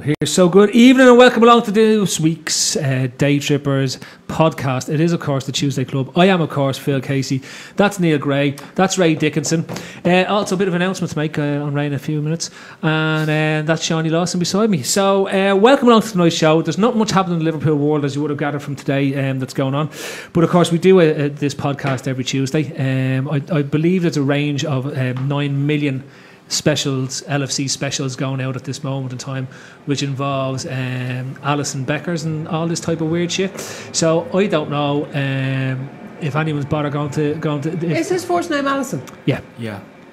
Here's so good evening and welcome along to this week's Day Trippers podcast. It is of course the Tuesday Club. I am of course Phil Casey. That's Neil Gray. That's Ray Dickinson. Also a bit of an announcement to make on Ray in a few minutes, and that's Shawnee Lawson beside me. So welcome along to tonight's show. There's not much happening in the Liverpool world, as you would have gathered from today, that's going on, but of course we do this podcast every Tuesday. I believe there's a range of 9 million specials, LFC specials going out at this moment in time, which involves Alison Beckers and all this type of weird shit. So I don't know if anyone's bothered going to. Is his first name Alison? Yeah.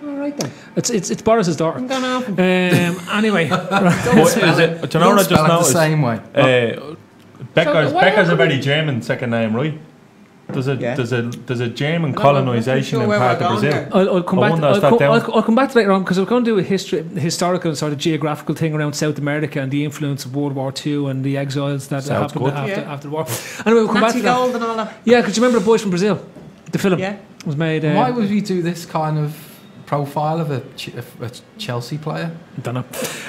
All right then. It's Boris's daughter. I'm gonna have him. Anyway, Don't spell it. Do you know what I just noticed? The same way. Becker's a very German second name, right? There's a German colonisation in part of Brazil. I'll come back to later on, because we're going to do a historical sort of geographical thing around South America and the influence of World War II and the exiles that happened after the war. Anyway, we'll come back to that. Gold and all that. Yeah, because you remember The Boys from Brazil? The film was made. Why would we do this kind of profile of a Chelsea player? Don't know.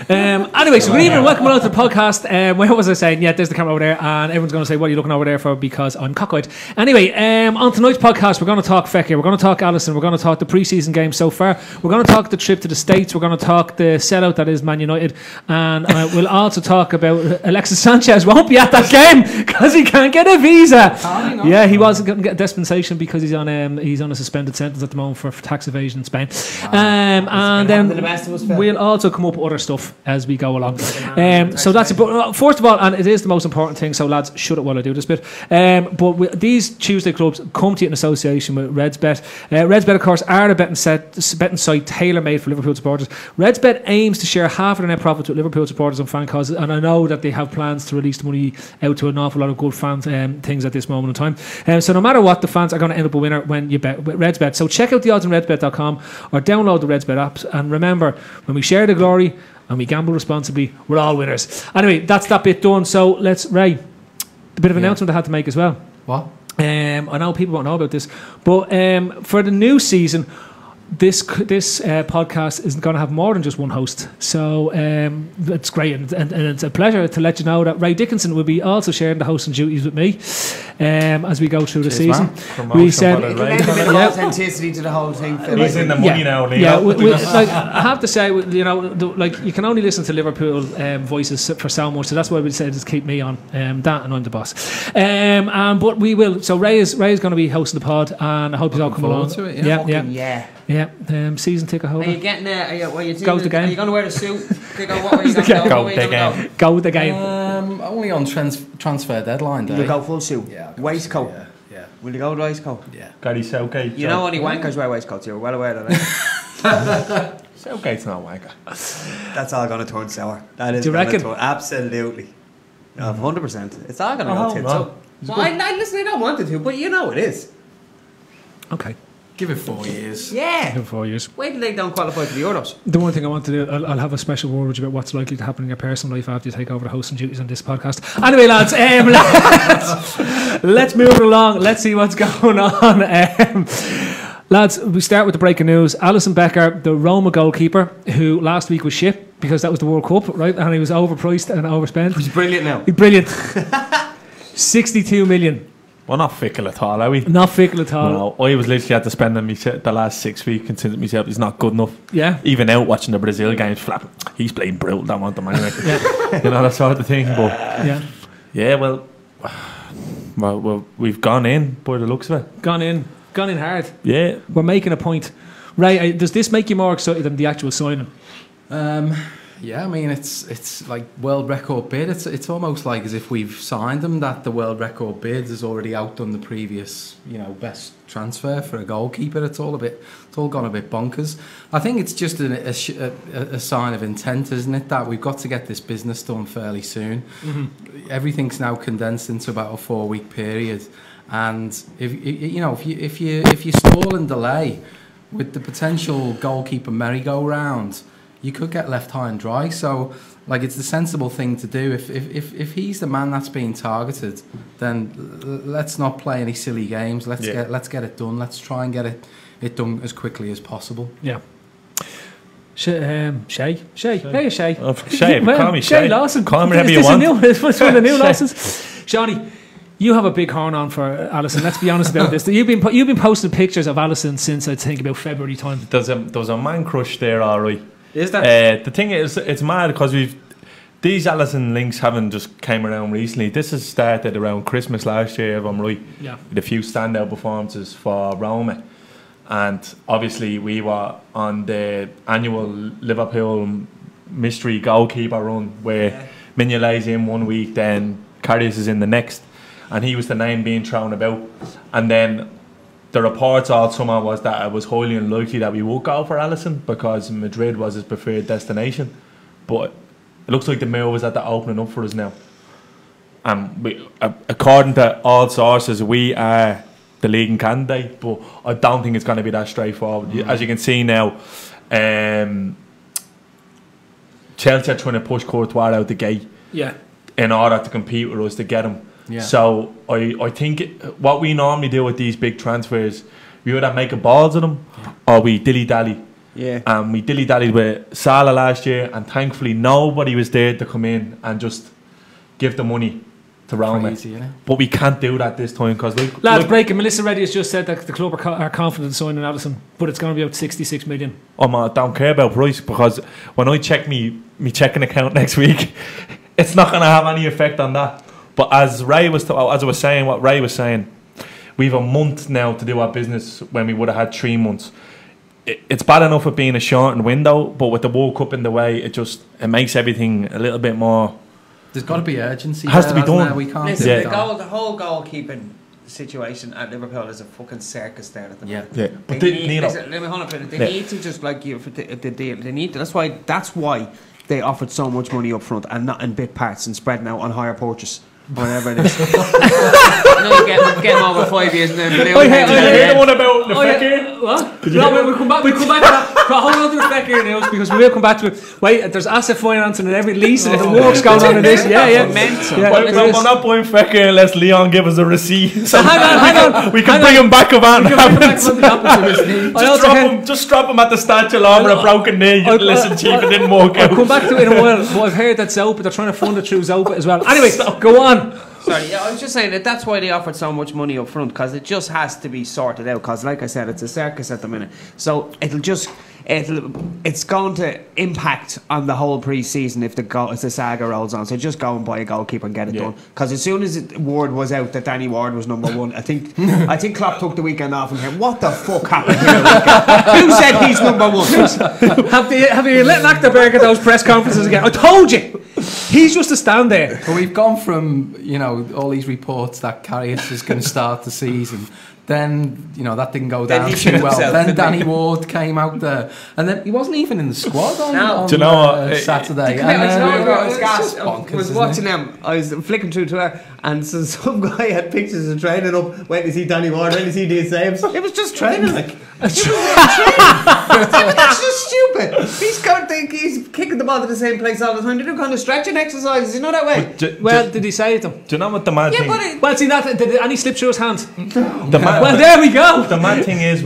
Anyway, so good evening, welcome along to the podcast. What was I saying? Yeah, there's the camera over there, and everyone's going to say, what are you looking over there for? Because I'm cockeyed. Anyway, on tonight's podcast, we're going to talk Fekir, we're going to talk Allison, we're going to talk the pre-season game so far, we're going to talk the trip to the States, we're going to talk the sellout that is Man United, and we'll also talk about Alexis Sanchez won't be at that game because he can't get a visa. Yeah, he wasn't going to get a dispensation because he's on a suspended sentence at the moment for tax evasion in Spain. And then we'll also come up with other stuff as we go along. So that's it. But first of all, and it is the most important thing, so lads, shut it while I do this bit. But these Tuesday clubs come to you in association with RedsBet. RedsBet, of course, are a betting site tailor-made for Liverpool supporters. RedsBet aims to share half of their net profits with Liverpool supporters and fan causes, and I know that they have plans to release the money out to an awful lot of good fan things at this moment in time. So no matter what, the fans are going to end up a winner when you bet with RedsBet. So check out the odds on RedsBet.com or download the RedsBet apps, and remember, when we share the glory and we gamble responsibly, we're all winners. Anyway, that's that bit done. So let's, Ray, a bit of announcement I had to make as well. What? I know people won't know about this, but for the new season, this podcast is going to have more than just one host, so it's great, and it's a pleasure to let you know that Ray Dickinson will be also sharing the hosting duties with me as we go through the season. We said a bit of authenticity to the whole thing. He's in the money now, Leo. Yeah, like, I have to say, you know, like you can only listen to Liverpool voices for so much, so that's why we said just keep me on that, and I'm the boss. But we will. So Ray is going to be hosting the pod, and I hope you all come along. To it, Yeah, season ticket holder. Are you getting there? Go to the game. Are you going to wear the suit? Go with the game. Only on transfer deadline day. You'll go full suit. Yeah. Waistcoat. Yeah. Will you go with waistcoat? Yeah. Gary Southgate. You know only wankers wear waistcoats. You're well aware of that. Southgate's not wanker. That's all going to turn sour. That is. Do you reckon? Absolutely. 100%. It's all going to go tits no. up. Well, listen, I don't want it to, but you know it is. Okay. Give it 4 years. Yeah. In 4 years. Wait till they don't qualify for the Euros. The one thing I want to do, I'll have a special word with you about what's likely to happen in your personal life after you take over the hosting duties on this podcast. Anyway, lads, let's move it along. Let's see what's going on. Lads, we start with the breaking news. Alison Becker, the Roma goalkeeper, who last week was shit because that was the World Cup, right? And he was overpriced and overspent. He's brilliant now. He's brilliant. 62 million. We're not fickle at all, are we? Not fickle at all. No, I was literally had to spend the last 6 weeks considering myself he's not good enough. Yeah. Even out watching the Brazil games, flapping. He's playing brutal, don't want him anyway. Yeah. You know, that sort of thing. But yeah, well, we've gone in by the looks of it. Gone in hard. Yeah. We're making a point. Ray, does this make you more excited than the actual signing? Yeah, I mean it's like world record bid. It's almost like as if we've signed them, that the world record bid has already outdone the previous, best transfer for a goalkeeper. It's all gone a bit bonkers. I think it's just a sign of intent, isn't it? That we've got to get this business done fairly soon. Mm-hmm. Everything's now condensed into about a 4-week period, and if you stall and delay with the potential goalkeeper merry-go-round, you could get left high and dry. So, like, it's the sensible thing to do. If he's the man that's being targeted, then let's not play any silly games. Let's get it done. Let's try and get it done as quickly as possible. Yeah. Shay. Hey, Shay. Shay, call me Shay. Lawson. Call me whatever you want. It's one of the new Lawsons. Johnny, you have a big horn on for Alison. Let's be honest about this. You've been posting pictures of Alison since I think about February time. There was a man crush there, all right. Is that? The thing is, it's mad because these Alison links haven't just came around recently. This has started around Christmas last year, if I'm right. Yeah. With a few standout performances for Roma. And obviously we were on the annual Liverpool mystery goalkeeper run where Mignolet's in 1 week, then Karius is in the next. And he was the name being thrown about. And then the reports all summer was that it was highly unlikely that we would go for Alison because Madrid was his preferred destination. But it looks like the move is at the opening up for us now. And according to all sources, we are the leading candidate, but I don't think it's going to be that straightforward. As you can see now, Chelsea are trying to push Courtois out the gate in order to compete with us to get him. Yeah. So I think what we normally do with these big transfers, we either make a balls of them or we dilly-dally. Yeah. We dilly-dallied with Salah last year, and thankfully nobody was there to come in and just give the money to Roma. But we can't do that this time because lads, breaking. Melissa Reddy has just said that the club are confident in signing Alison, but it's going to be about 66 million. I don't care about price because when I check me checking account next week, it's not going to have any effect on that. But as I was saying, we've a month now to do our business when we would have had 3 months. It's bad enough with being a shortened window, but with the World Cup in the way, it makes everything a little bit more. There's got to be urgency. It has to be done. We can't. Listen, the whole goalkeeping situation at Liverpool is a fucking circus there at the moment. Yeah. But let me hold up. They need to just like give the deal. They need to, that's why they offered so much money up front and not in bit parts and spreading out on higher purchase. Whatever it is. No, get them over 5 years and then the one about the Fekir. What? No, we'll come back to that. Hold on to the Fekir news because we will come back to it. Wait, there's asset financing and every lease and the work's going on in this. I'm not buying Fekir unless Leon give us a receipt. So hang on. We can bring him back if that happens. Just drop him at the statue line with a broken knee. Listen, Chief, it didn't work out. I'll come back to it in a while, but I've heard that Zopa, they're trying to fund it through Zopa as well. Anyway, go on. Sorry, I was just saying that's why they offered so much money up front, because it just has to be sorted out, because like I said, it's a circus at the minute. So it's going to impact on the whole pre-season if the saga rolls on. So just go and buy a goalkeeper and get it done, because as soon as word was out that Danny Ward was number one, I think Klopp took the weekend off and said, what the fuck happened here? Who said he's number one? Have you let Nachterberg at those press conferences again? I told you, he's just a stand there. But we've gone from all these reports that Karius is going to start the season. Then that didn't go down too well. Then Danny Ward came out there, and then he wasn't even in the squad on Saturday. I was watching them. I was flicking through Twitter, and so some guy had pictures of training up. Wait to see Danny Ward. Wait to see these saves. It was just training, like. That's just stupid. He's kicking the ball to the same place all the time. They do kind of stretching exercises, that way. Did he say it to him? Do you know what the mad thing? Well, see that. Did any slip through his hand? Well, there we go. The mad thing is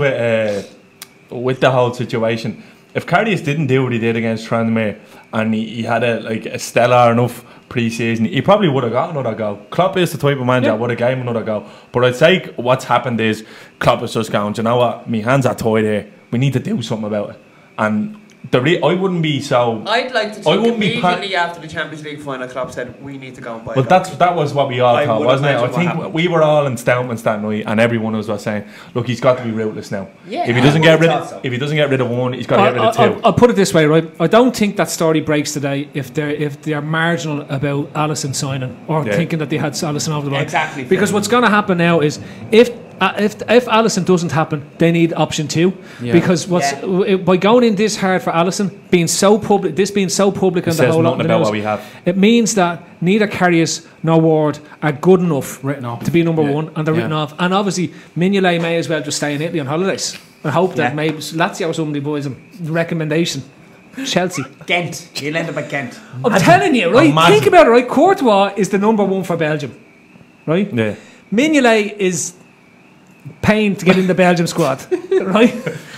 with the whole situation, if Karius didn't do what he did against Tranmere and he had a stellar enough pre-season, he probably would have got another go. Klopp is the type of manager that would have gave him another go. But I'd say what's happened is Klopp is just going, do you know what, my hands are tied here, we need to do something about it. And I wouldn't be so. I'd like to think immediately after the Champions League final, Klopp said we need to go and buy. But that was what we all thought, wasn't it? I think we were all in Stoutmans that night, and every one of us was saying, "Look, he's got to be ruthless now. Yeah, if he doesn't get rid of one, he's got to get rid of two." I'll put it this way, right? I don't think that story breaks today if they're marginal about Alison signing or thinking that they had Alison over the line. Exactly. Because what's going to happen now is if Alison doesn't happen, they need option 2 because by going in this hard for Alison, being so public and the whole lot about what we have, it means that neither Karius nor Ward are good enough to be number one, and they're written off. And obviously Mignolet may as well just stay in Italy on holidays and hope that maybe Lazio or somebody buys him. Recommendation: Chelsea. Ghent. He'll end up at Ghent. I'm telling you, right? Imagine. Think about it, right? Courtois is the number one for Belgium, right? Yeah. Mignolet is paying to get in the Belgium squad, right?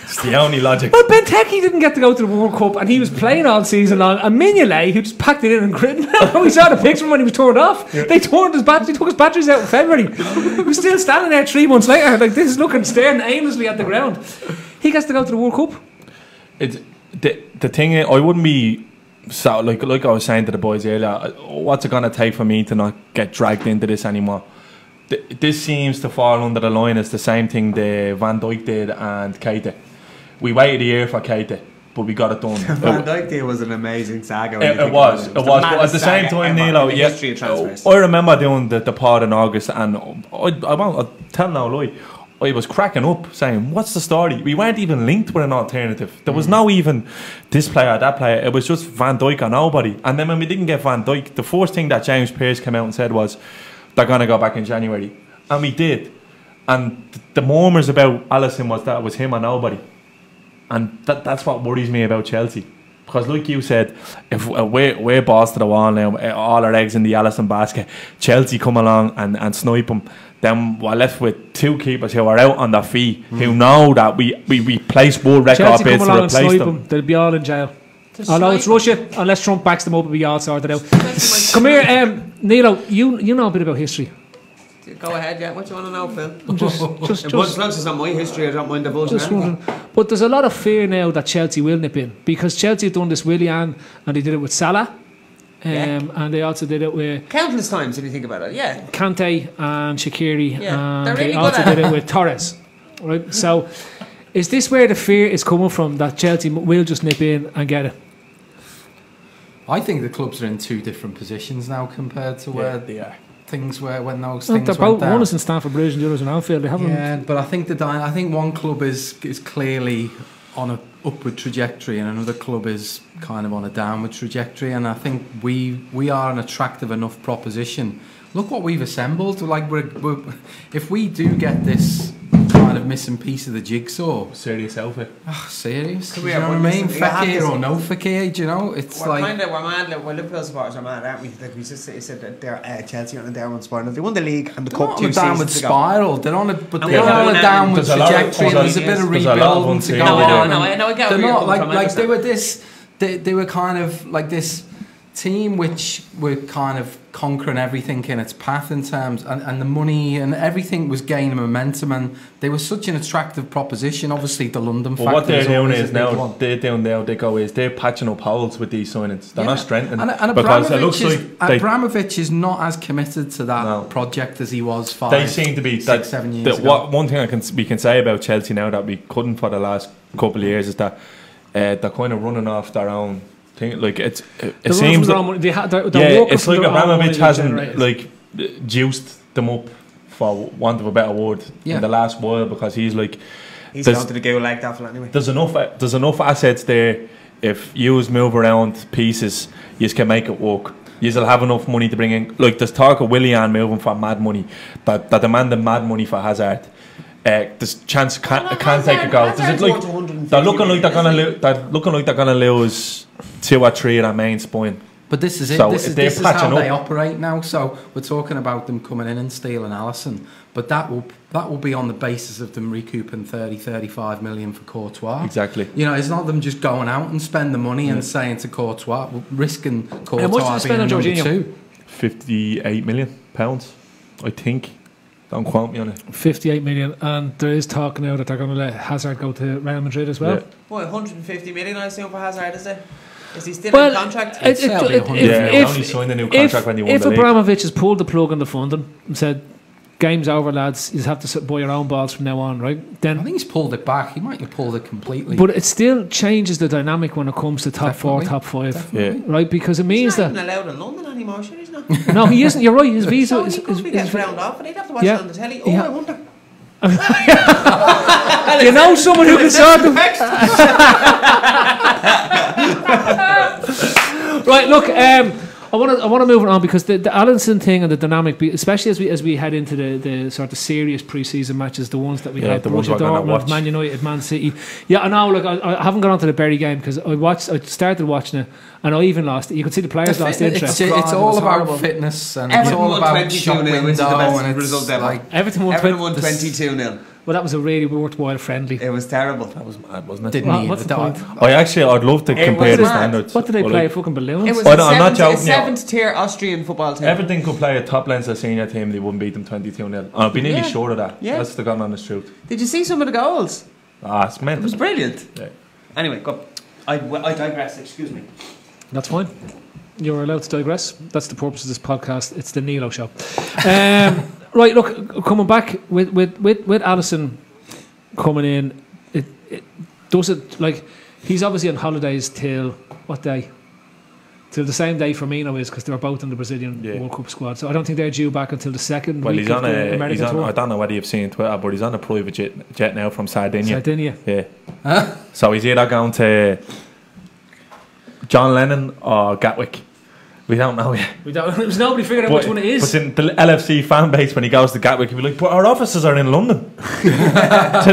It's the only logic. But Benteke didn't get to go to the World Cup, and he was playing all season long. And Mignolet, who just packed it in and gritted. We saw the picture when he was turned off. Yeah. They took his batteries out in February. He was still standing there 3 months later, like this, staring aimlessly at the ground. He gets to go to the World Cup. It's the thing is, I wouldn't be so like I was saying to the boys earlier. What's it gonna take for me to not get dragged into this anymore? This seems to fall under the line as the same thing the Van Dijk did and Keita. We waited a year for Keita, but we got it done. Van Dijk deal was an amazing saga. It was. But at the same time, Neil, I remember doing the pod in August, and I'll tell no lie, I was cracking up saying, what's the story? We weren't even linked with an alternative. There was no even this player, that player. It was just Van Dijk or nobody. And then when we didn't get Van Dijk, the first thing that James Pearce came out and said was, they're going to go back in January. And we did. And the murmurs about Alisson was that it was him or nobody. And that's what worries me about Chelsea. Because like you said, if we're balls to the wall now, all our eggs in the Alisson basket, Chelsea come along and snipe them, then we're left with 2 keepers who are out on their feet, who know that we place world record bids to replace them. They'll be all in jail. Although it's Russia, unless Trump backs them up, it'll be all sorted out. Come here, Nilo, you know a bit about history. Go ahead, yeah. What do you want to know, Phil? Just as long as it's not my history, I don't mind divulging. But there's a lot of fear now that Chelsea will nip in, because Chelsea have done this Willian, and they did it with Salah, and they also did it with countless times if you think about it. Yeah, Kante and Shaqiri, and they also did it with Torres. Right, so is this where the fear is coming from, that Chelsea will just nip in and get it? I think the clubs are in 2 different positions now compared to where they are. Things where when those things they're went down. One is in Stamford Bridge and the other's in Anfield. They haven't. Yeah, but I think I think one club is clearly on an upward trajectory, and another club is kind of on a downward trajectory. And I think we are an attractive enough proposition. Look what we've assembled. Like we're if we do get this kind of missing piece of the jigsaw. Serious outfit. Oh, serious? You know what I mean? Fekir or no Fekir, do you know? It's we're like... we're mad, we're Liverpool supporters are mad, aren't we? Like we just said that they're Chelsea on a downward spiral. They won the league and the cup 2 seasons ago. They're on a downward spiral. They're on a downward trajectory. There's a bit of rebuilding to go on. No, I get they're not like they were this... They were kind of like this team which were kind of conquering everything in its path in terms and the money and everything was gaining momentum, and they were such an attractive proposition. Obviously the London factor what they're doing is now they're patching up holes with these signings. They're not strengthening, and because it looks like Abramovich is not as committed to that project as he was 7 years ago. One thing we can say about Chelsea now that we couldn't for the last couple of years is that they're kind of running off their own thing. Like it seems it's like Abramovich hasn't like juiced them up, for want of a better word, in the last while, because he's going to the goal like that anyway. There's enough assets there. If you move around pieces, you can make it work. You'll have enough money to bring in. Like there's talk of Willian moving for mad money, that demanding mad money for Hazard. There's chance can't take a goal. Does it like they're looking like they're gonna lose 2 or 3 of their main spine. But this is it. So this is how they operate now. So we're talking about them coming in and stealing Alisson, but that will be on the basis of them recouping 30-35 million for Courtois. Exactly. You know, it's not them just going out and spend the money and saying to Courtois, risking Courtois being number 2. £58 million, I think. Don't quote me on it. 58 million, and there is talk now that they're going to let Hazard go to Real Madrid as well. What, 150 million I assume for Hazard, is there? Is he still in contract? Only signed a new contract when he won the league. If Abramovich has pulled the plug on the funding and said, game's over, lads, you have to buy your own balls from now on, right? Then I think he's pulled it back. He might have pulled it completely. But it still changes the dynamic when it comes to top 4, top 5. Yeah. Right? Because it means he's not even allowed in London anymore, sure he's not. No, he isn't. You're right. His visa is gets round off, and he'd have to watch it on the telly. Oh, I wonder. You know someone who can sort them. Right, look, I want to move on, because the Alisson thing and the dynamic, especially as we head into the sort of serious pre-season matches, the ones that we had, Borussia Dortmund, Man United, Man City. Yeah, I know. Look, I haven't gone on to the Bury game because I started watching it and I even lost it. You could see the players lost interest. It's all about fitness and it's all about shot window, and it's like Everton won 22-0. Well, that was a really worthwhile friendly. It was terrible. That was mad, wasn't it? Didn't What- need what's it. the point? I'd love to compare the mad. standards. What did they Well, play? like, Fucking balloons? It was Oh, a no, I'm not seventh, joking, yeah. 7th tier Austrian football team. Everton could play a top Leinster senior team, they wouldn't beat them 22-0. I've been nearly Yeah. sure of that. Yeah. That's the God honest truth. Did you see some of the goals? It's meant. It was brilliant. Yeah. Anyway, go. I digress. Excuse me. That's fine. You're allowed to digress. That's the purpose of this podcast. It's the Nilo show. Right, look, coming back with Allison coming in, it does it like he's obviously on holidays till what day? Till the same day Firmino is, because they're both in the Brazilian World Cup squad. So I don't think they're due back until the second Well, week he's of on the a. American tour. I don't know whether you've seen Twitter, but he's on a private jet now from Sardinia. Sardinia. Yeah. So he's either going to John Lennon or Gatwick. We don't know yet. There's nobody figured out which one it is. But in the LFC fan base, when he goes to Gatwick, he'll be like, but our offices are in London. That's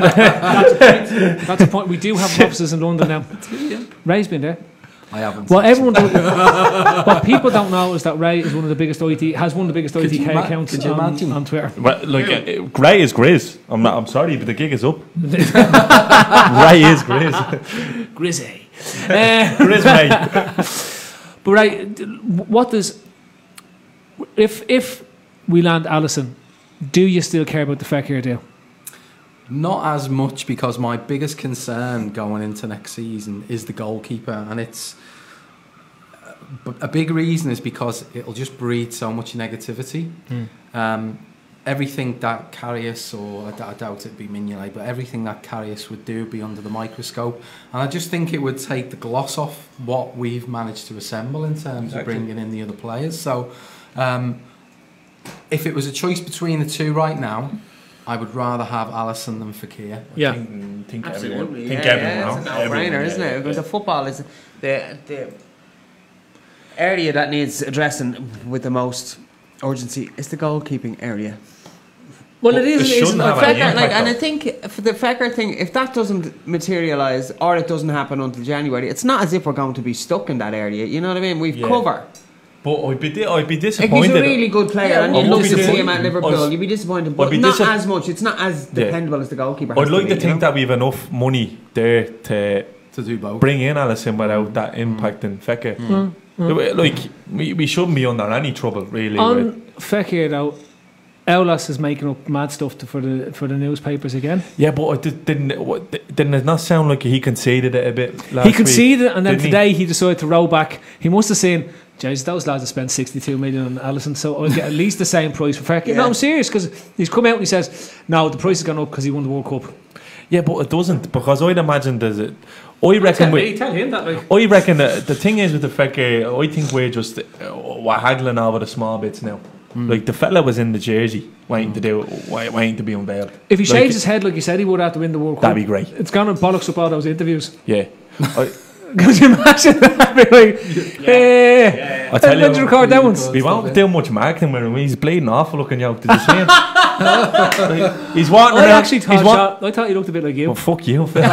the point. We do have offices in London now. Ray's been there. I haven't. What people don't know is that Ray is one of the biggest has one of the biggest ITK accounts on Twitter. Well, like, Gray is Grizz. I'm sorry, but the gig is up. Ray is Grizz. Grizzy. Grizz, mate. But right, what does if we land Allison, do you still care about the Fekir deal? Not as much, because my biggest concern going into next season is the goalkeeper, and it's a big reason is because it'll just breed so much negativity. Everything that Karius, or I doubt it'd be Mignolet, but everything that Karius would do would be under the microscope, and I just think it would take the gloss off what we've managed to assemble in terms of bringing in the other players. So if it was a choice between the two right now, I would rather have Allison than Fekir. Yeah, Think Absolutely. everyone. It's a no-brainer, isn't it? Because the football is the area that needs addressing with the most urgency is the goalkeeping area. Well, it is. It shouldn't have any impact, and I though. think for the Fekir thing, if that doesn't materialise or it doesn't happen until January, it's not as if we're going to be stuck in that area. You know what I mean? We've cover. But I'd be Like, disappointed. he's a really good player, and I you'd would love be to see him disappointed. at Liverpool. You'd be disappointed, but I'd be not disap- as much. It's not as dependable as the goalkeeper. I'd has like be, to think that we've enough money there to do both. bring in Allison without that impacting Fekir. Like, we shouldn't be under any trouble, really. On Fekir though, Aulas is making up mad stuff for the newspapers again. Yeah, but didn't it not sound like he conceded it a bit last He conceded it, and then didn't he? today he decided to roll back. He must have seen, Jeez, those lads have spent 62 million on Allison, so I'll get at least the same price for Fekir. Yeah. No, I'm serious, because he's come out and he says, no, the price has gone up because he won the World Cup. Yeah, but it doesn't, because I'd imagine there's a. I reckon Tell him that. Like. I reckon the thing is with the Fekir, I think we're just we're haggling over the small bits now. Like, the fella was in the jersey waiting to be unveiled. If he Like, shaves his head like he said he would after win the World Cup, that'd be great. It's gone and bollocks up all those interviews. Yeah. Could you imagine that? Be like, I tell when did you record that one? We won't do much marketing with him. He's bleeding awful looking yoke. Did you see him? Like, he's walking I around. actually thought I thought he looked a bit like you. Oh, fuck you, Phil.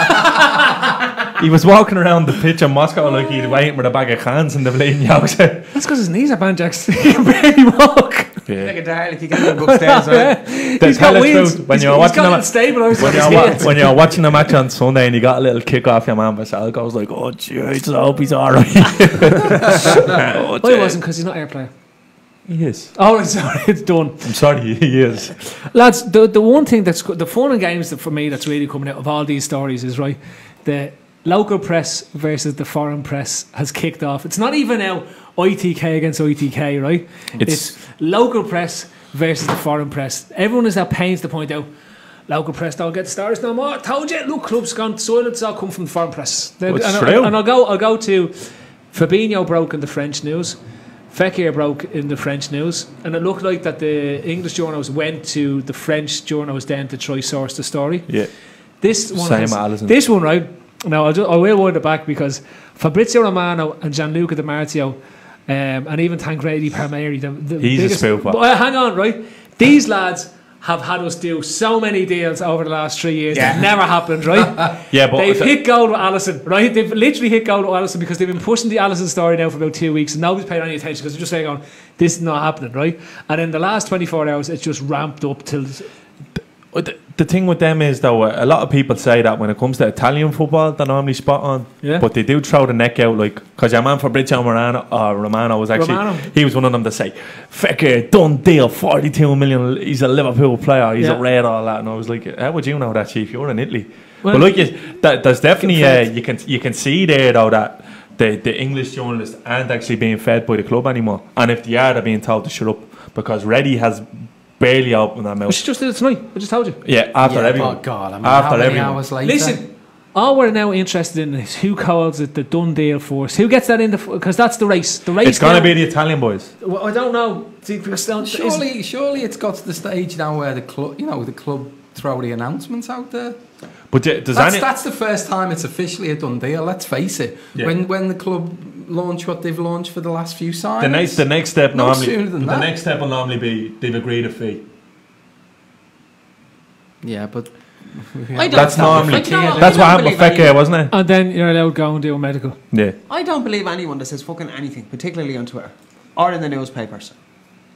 He was walking around the pitch in Moscow like he'd waiting with a bag of cans and the bleeding yokes. That's because his knees are banjacks. He can barely walk. Like a dart if you get him upstairs, right? He's got wheels. When you're watching him stabilised. when you're watching the match on Sunday and you got a little kick off your man Vassal goes like, oh jeez, I hope he's alright. I wasn't, because he's not air player. He is. Oh, I'm sorry, it's done. I'm sorry, he is. Lads, the one thing that's the fun and games that for me that's really coming out of all these stories is, right, the local press versus the foreign press has kicked off. It's not even now ITK against ITK, right? It's local press versus the foreign press. Everyone is at pains to point out local press don't get stars no more. I told you, look, clubs gone silent. It's all come from the foreign press. It's true. And I'll go to Fabinho broke in the French news. Fekir broke in the French news, and it looked like that the English journals went to the French journals then to try source the story. Yeah. This one, Allison. this one, right? Now I will wind it back, because Fabrizio Romano and Gianluca Di Marzio, and even Tancredi Palmieri, the He's biggest, a spoofer. But hang on, right? These lads have had us do so many deals over the last 3 years that never happened, right? Yeah, but they've hit gold with Allison, right? They've literally hit gold with Allison, because they've been pushing the Allison story now for about 2 weeks, and nobody's paying any attention, because they're just saying, "On, this is not happening," right? And in the last 24 hours, it's just ramped up till. The thing with them is, though, a lot of people say that when it comes to Italian football, they're normally spot on. Yeah. But they do throw the neck out, like, because your man Fabrizio Romano was actually, he was one of them to say, Fecker, done deal, 42 million, he's a Liverpool player, he's a red, all that. And I was like, how would you know that, Chief? You're in Italy. Well, but like, there's definitely, you can see there, though, that the English journalists aren't actually being fed by the club anymore. And if they are, they're being told to shut up, because Reddy has barely opened their mouth. She just did it tonight. I just told you. Yeah, after everyone. Oh God! I mean, after how many everyone. hours later? Listen, all we're now interested in is who calls it the done deal force. Who gets that in the? Because that's the race. The race. It's going to be the Italian boys. Well, I don't know. Surely it's got to the stage now where the club throw the announcements out there. But that's the first time it's officially a done deal. Let's face it. Yeah. When the club launch what they've launched for the last few signings, the next step no normally sooner than the that. next step will normally be they've agreed a fee. Yeah, but that's normally that's what happened with Fecker, wasn't it? And then you're allowed to go and do a medical. Yeah. I don't believe anyone that says fucking anything, particularly on Twitter or in the newspapers.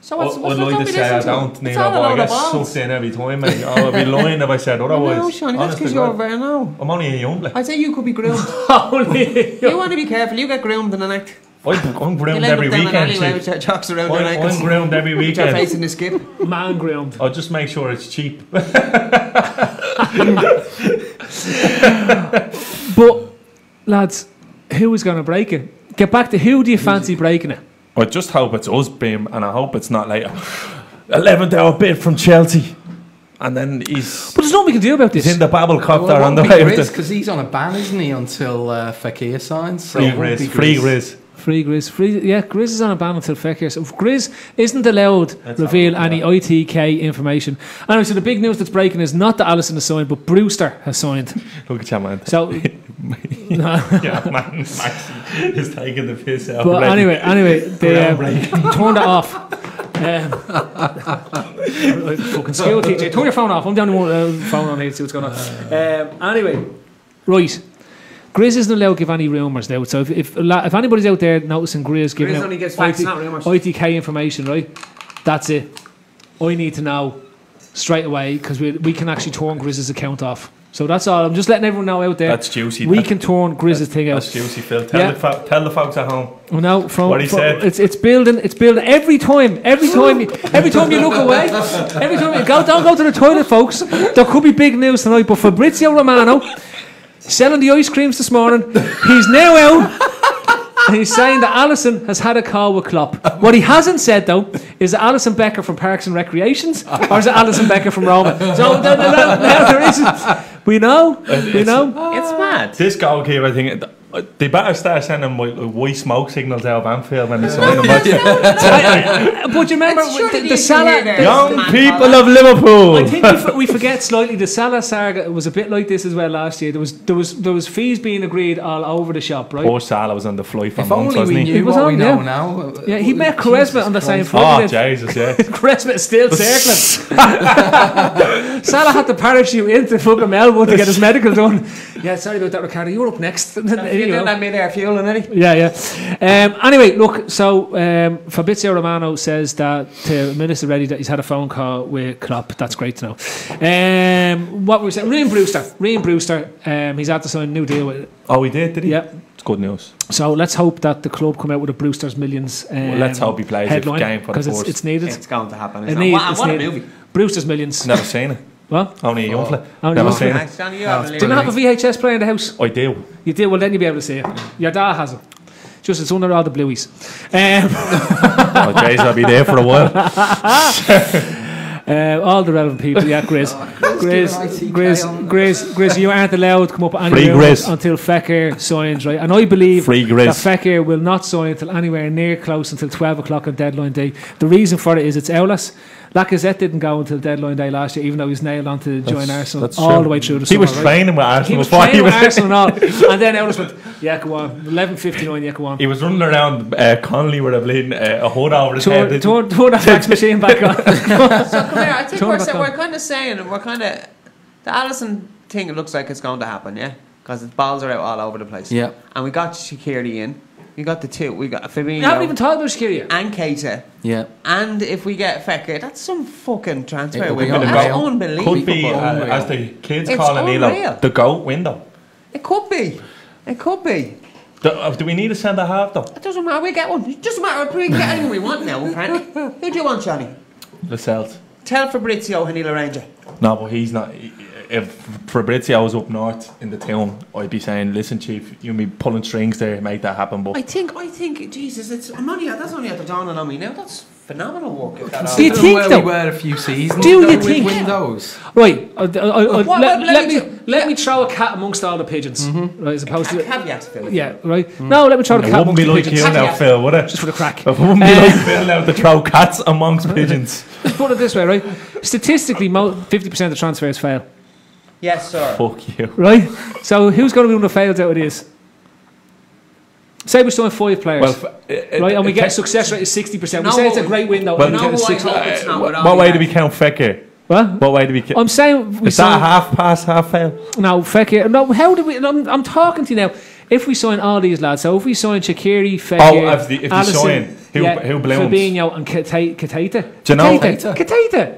So what's I'd like to say I don't need but I get sucked in every time, mate. I'd be lying if I said otherwise. No, Sean, that's because you're very now. I'm only a young lad. I'd say you could be groomed. You want to be careful. You get groomed in the night. I'm groomed every weekend. I'm groomed every weekend. You're facing the skip. Man groomed. I'll just make sure it's cheap. But lads, who is going to break it? Get back to who do you fancy breaking it? I just hope it's us, Beam, and I hope it's not like 11th hour bid from Chelsea. And then he's... But there's nothing we can do about this. He's in the babble copter well, on the way. Because he's on a ban, isn't he, until Fekir signs? So Free Grizz. Free Grizz. Yeah, Grizz is on a ban until Fekir. So Grizz isn't allowed to reveal any ITK information. Anyway, so the big news that's breaking is not that Alisson has signed, but Brewster has signed. Look at you, man. So... yeah, man, Max is taking the piss out. But anyway, they turned it off. Fucking school teacher, turn your phone off. I'm the only one phone on here to see what's going on. Anyway, right. Grizz isn't allowed to give any rumours now. So if anybody's out there noticing Grizz giving out only gets facts, not rumours. ITK information, right? That's it. I need to know straight away because we can actually turn Grizz's account off. So that's all. I'm just letting everyone know out there. That's juicy. We can turn Grizz's thing out. That's juicy, Phil. Tell the folks at home. Well, no, what he said. It's building. It's building every time. Every time you look away. Every time you don't go to the toilet, folks. There could be big news tonight. But Fabrizio Romano selling the ice creams this morning. He's now out. And he's saying that Alisson has had a call with Klopp. What he hasn't said, though, is it Alisson Becker from Parks and Recreations or is it Alisson Becker from Roma? So there isn't. We know. It's mad. This goalkeeper thing, they better start sending white smoke signals out of Anfield when they sign him. But you remember the Salah... Young people of Liverpool. I think we forget slightly the Salah saga was a bit like this as well last year. There was fees being agreed all over the shop, right? Poor Salah was on the fly for if months, only wasn't we he? knew what we know now. Yeah, he met Quaresma on the same flight. Oh, Jesus, yeah. Quaresma is still circling. Salah had to parachute into fucking Melbourne to get his medical done. Yeah, sorry about that, Ricardo. You're up next. You didn't have me there fueling, any? Yeah. Anyway, look, so Fabrizio Romano says that to Minister Reddy that he's had a phone call with Klopp. That's great to know. What were we saying? Ryan Brewster, he's had to sign a new deal with... Oh, he did he? Yeah. It's good news. So let's hope that the club come out with a Brewster's Millions well, let's hope he plays headline, a game for the because it's needed. It's going to happen. What a movie. Brewster's Millions. Never seen it. What? Only a young fella. Never seen it. Do you not have a VHS player in the house? I do. You do? Well, then you'll be able to see it. Your dad has it. Just it's under all the blueies. Oh, jeez, I'll be there for a while. All the relevant people, yeah, Grizz, you aren't allowed to come up with any rumours until Fekir signs, right? And I believe that Fekir will not sign until anywhere near close until 12 o'clock on deadline day. The reason for it is it's Aulas. Lacazette didn't go until deadline day last year, even though he was nailed on to join Arsenal all the way through the summer. He was training with Arsenal before he was Arsenal and all. And then Aulas went, yeah, go on. 11:59, yeah, go on. He was running around Connolly with a hood over his head. Turn that fax machine back on. So come here, I think we're kind of saying, the Alisson thing, it looks like it's going to happen, yeah? Because the balls are out all over the place. Yeah. And we got Shaqiri in. You got the two. We got Fabinho. You haven't even talked about Shaqiri. And Keita. Yeah. And if we get Fekir, that's some fucking transfer It'll be window. unreal. That's unbelievable. Could be, Unreal. as the kids It's call it, unreal. Nilo, the GOAT window. It could be. It could be. Do we need a centre half though? It doesn't matter. We get one. It doesn't matter. We can get anyone we want now, apparently. Who do you want, Johnny? Lascelles. Tell Fabrizio and he'll arrange it. No, but he's not. If Fabrizio was up north in the town, I'd be saying, listen, Chief, you'll be pulling strings there to make that happen. But I think, Jesus, that's only at the dawning on me now. That's phenomenal work. If that Do you happens. think where though? we were a few seasons Do ago you with think- windows? Right. Let let me throw a cat amongst all the pigeons. Right, as opposed to Caveat, Phil. yeah. Right. No, let me throw the it cat wouldn't amongst be the like pigeons. you now, Yeah. Phil, would it? Just for the crack. It wouldn't be like Phil now to throw cats amongst pigeons. Let's put it this way, right? Statistically, 50% of transfers fail. Yes, sir. Fuck you. Right. So who's going to be one that fails out of this? Say we're still 5 players, right? And we get a success rate of 60%. We No, say it's a great window. well, and we no, get a I 60 hope it's not with all What way the do we count Fekir? What? What way do we count? I'm saying we Is that a sign. half pass, half fail? No, Fekir. No, how do we? I'm talking to you now. If we sign all these lads, so if we sign Shaqiri, Fekir, Oh, if you Alisson, sign, who blooms? Fabinho and Keita. Do you know- Keita.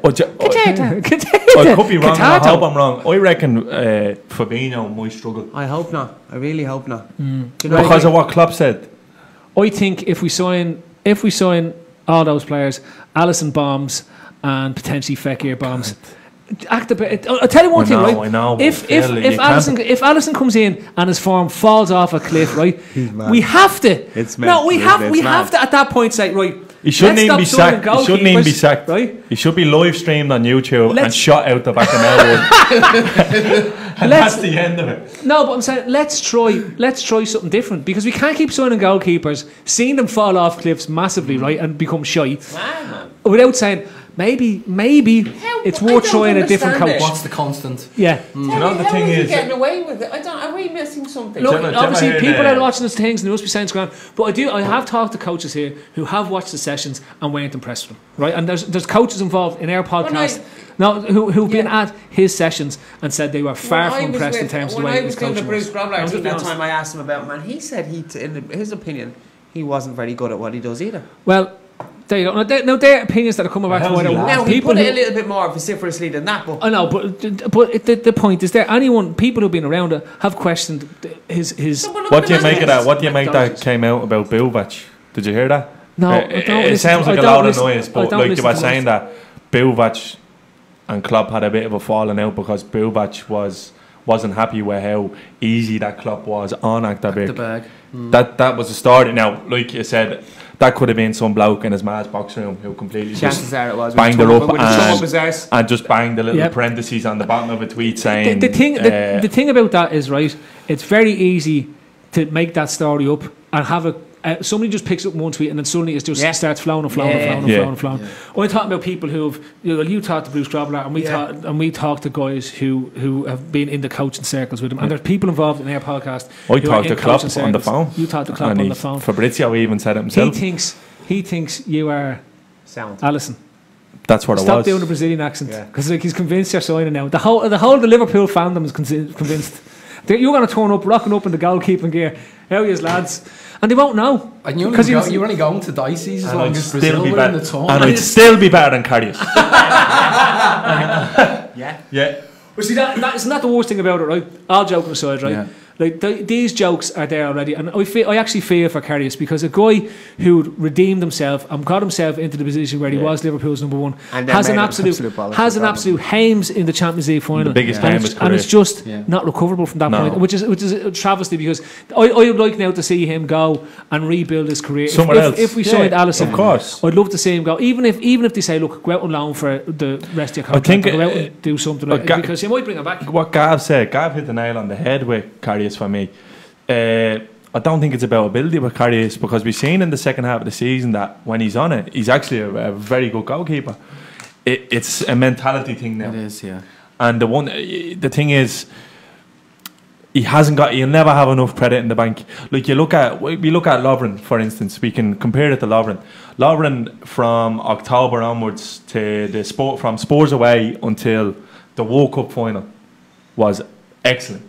Oh, I could be wrong. I hope Keita. I'm wrong. I reckon Fabinho might struggle I hope not. I really hope not. Hmm. Do you know because of what Klopp said. I think if we sign all those players, Alisson bombs and potentially Fekir bombs. I'll tell you one thing, right? I know. If Phil, you Alisson comes in and his form falls off a cliff, right? We have to. It's No, we mental, have. We it's have mad. to at that point say, right. He shouldn't let's even be stop signing sacked. He shouldn't even be goalkeepers, sacked. right? He should be live streamed on YouTube and Let's- shot out the back of Melwood. And Let's- that's the end of it. No, but I'm saying let's try something different because we can't keep signing goalkeepers, seeing them fall off cliffs massively, right, and become shy, without saying maybe it's I worth don't trying a different understand coach. it. What's the constant? Yeah. You know, the thing is, getting away with it. Are we missing something? Look, Gemma obviously heard, people are watching these things and they must be saying it's grand. But I have talked to coaches here who have watched the sessions and weren't impressed with them. Right? And there's coaches involved in our podcast who've been at his sessions and said they were far from impressed in terms of the way When I he was was doing the coaching. Bruce us. Grobbelaar I'm thing just that being time, I asked him about him, and he said in his opinion, he wasn't very good at what he does either. Well, there you go. Now, there are opinions that are coming back from how's he whether last? Now, he people put it a who. little bit more vociferously than that, but I know, but the point is there anyone people who've been around it have questioned his. what do you make of that? What do you make that came out about Bilvac? Did you hear that? No, I it don't it listen sounds to- like I a don't lot of listen- noise, I but don't like you listen were to saying that Bilvac and Klopp had a bit of a falling out because Bilvac wasn't happy with how easy that Klopp was on The Achterberg. bag. That was the start. Now, like you said, that could have been some bloke in his ma's box room who completely chances just are it was. banged her up with the thumb up his arse. and just banged the little Yep. parentheses on the bottom of a tweet saying The thing about that is right. It's very easy to make that story up and have a. Somebody just picks up one tweet and then suddenly it just Yeah. starts flowing. Yeah. I'm talking about people who've you talked to Bruce Grobbelaar and we talked to guys who have been in the coaching circles with him and there's people involved in our podcast. I who are talked in to Klopp coaching on the circles. phone. You talked to Klopp and on the phone. Fabrizio even said it himself. He thinks you are Sound. Alisson. That's what it Stop was. doing the Brazilian accent Yeah. because he's convinced you're signing now. The whole of the Liverpool fandom is convinced that you're going to turn up, rocking up in the goalkeeping gear. How are you, lads? And they won't know. And you're Because only going to Dicey's as And long I'd as still Brazil be were in the better. tournament. And I'd still be better than Karius. Yeah. Yeah. Well, see, isn't that the worst thing about it, right? All joking aside, right? Yeah. Like these jokes are there already, and I actually feel for Karius because a guy who redeemed himself and got himself into the position where he was Liverpool's number one And then has an made an absolute absolute bollocks has of an a absolute Hames in the Champions League final, The biggest and game it's, of his and it's career. just Yeah. not recoverable from that No. point, which is a travesty because I would like now to see him go and rebuild his career. Somewhere else. If we Yeah, signed Alisson, of course. I'd love to see him go. Even if they say, look, go out on loan for the rest of your contract, think, go out and do something like because he might bring him back. What Gav said, Gav hit the nail on the head with Karius for me. I don't think it's about ability with Karius because we've seen in the second half of the season that when he's on it, he's actually a very good goalkeeper. It's a mentality thing now. It is, yeah. And the thing is, he'll never have enough credit in the bank. Like we look at Lovren, for instance. We can compare it to Lovren. Lovren from October onwards from Spurs away until the World Cup final was excellent.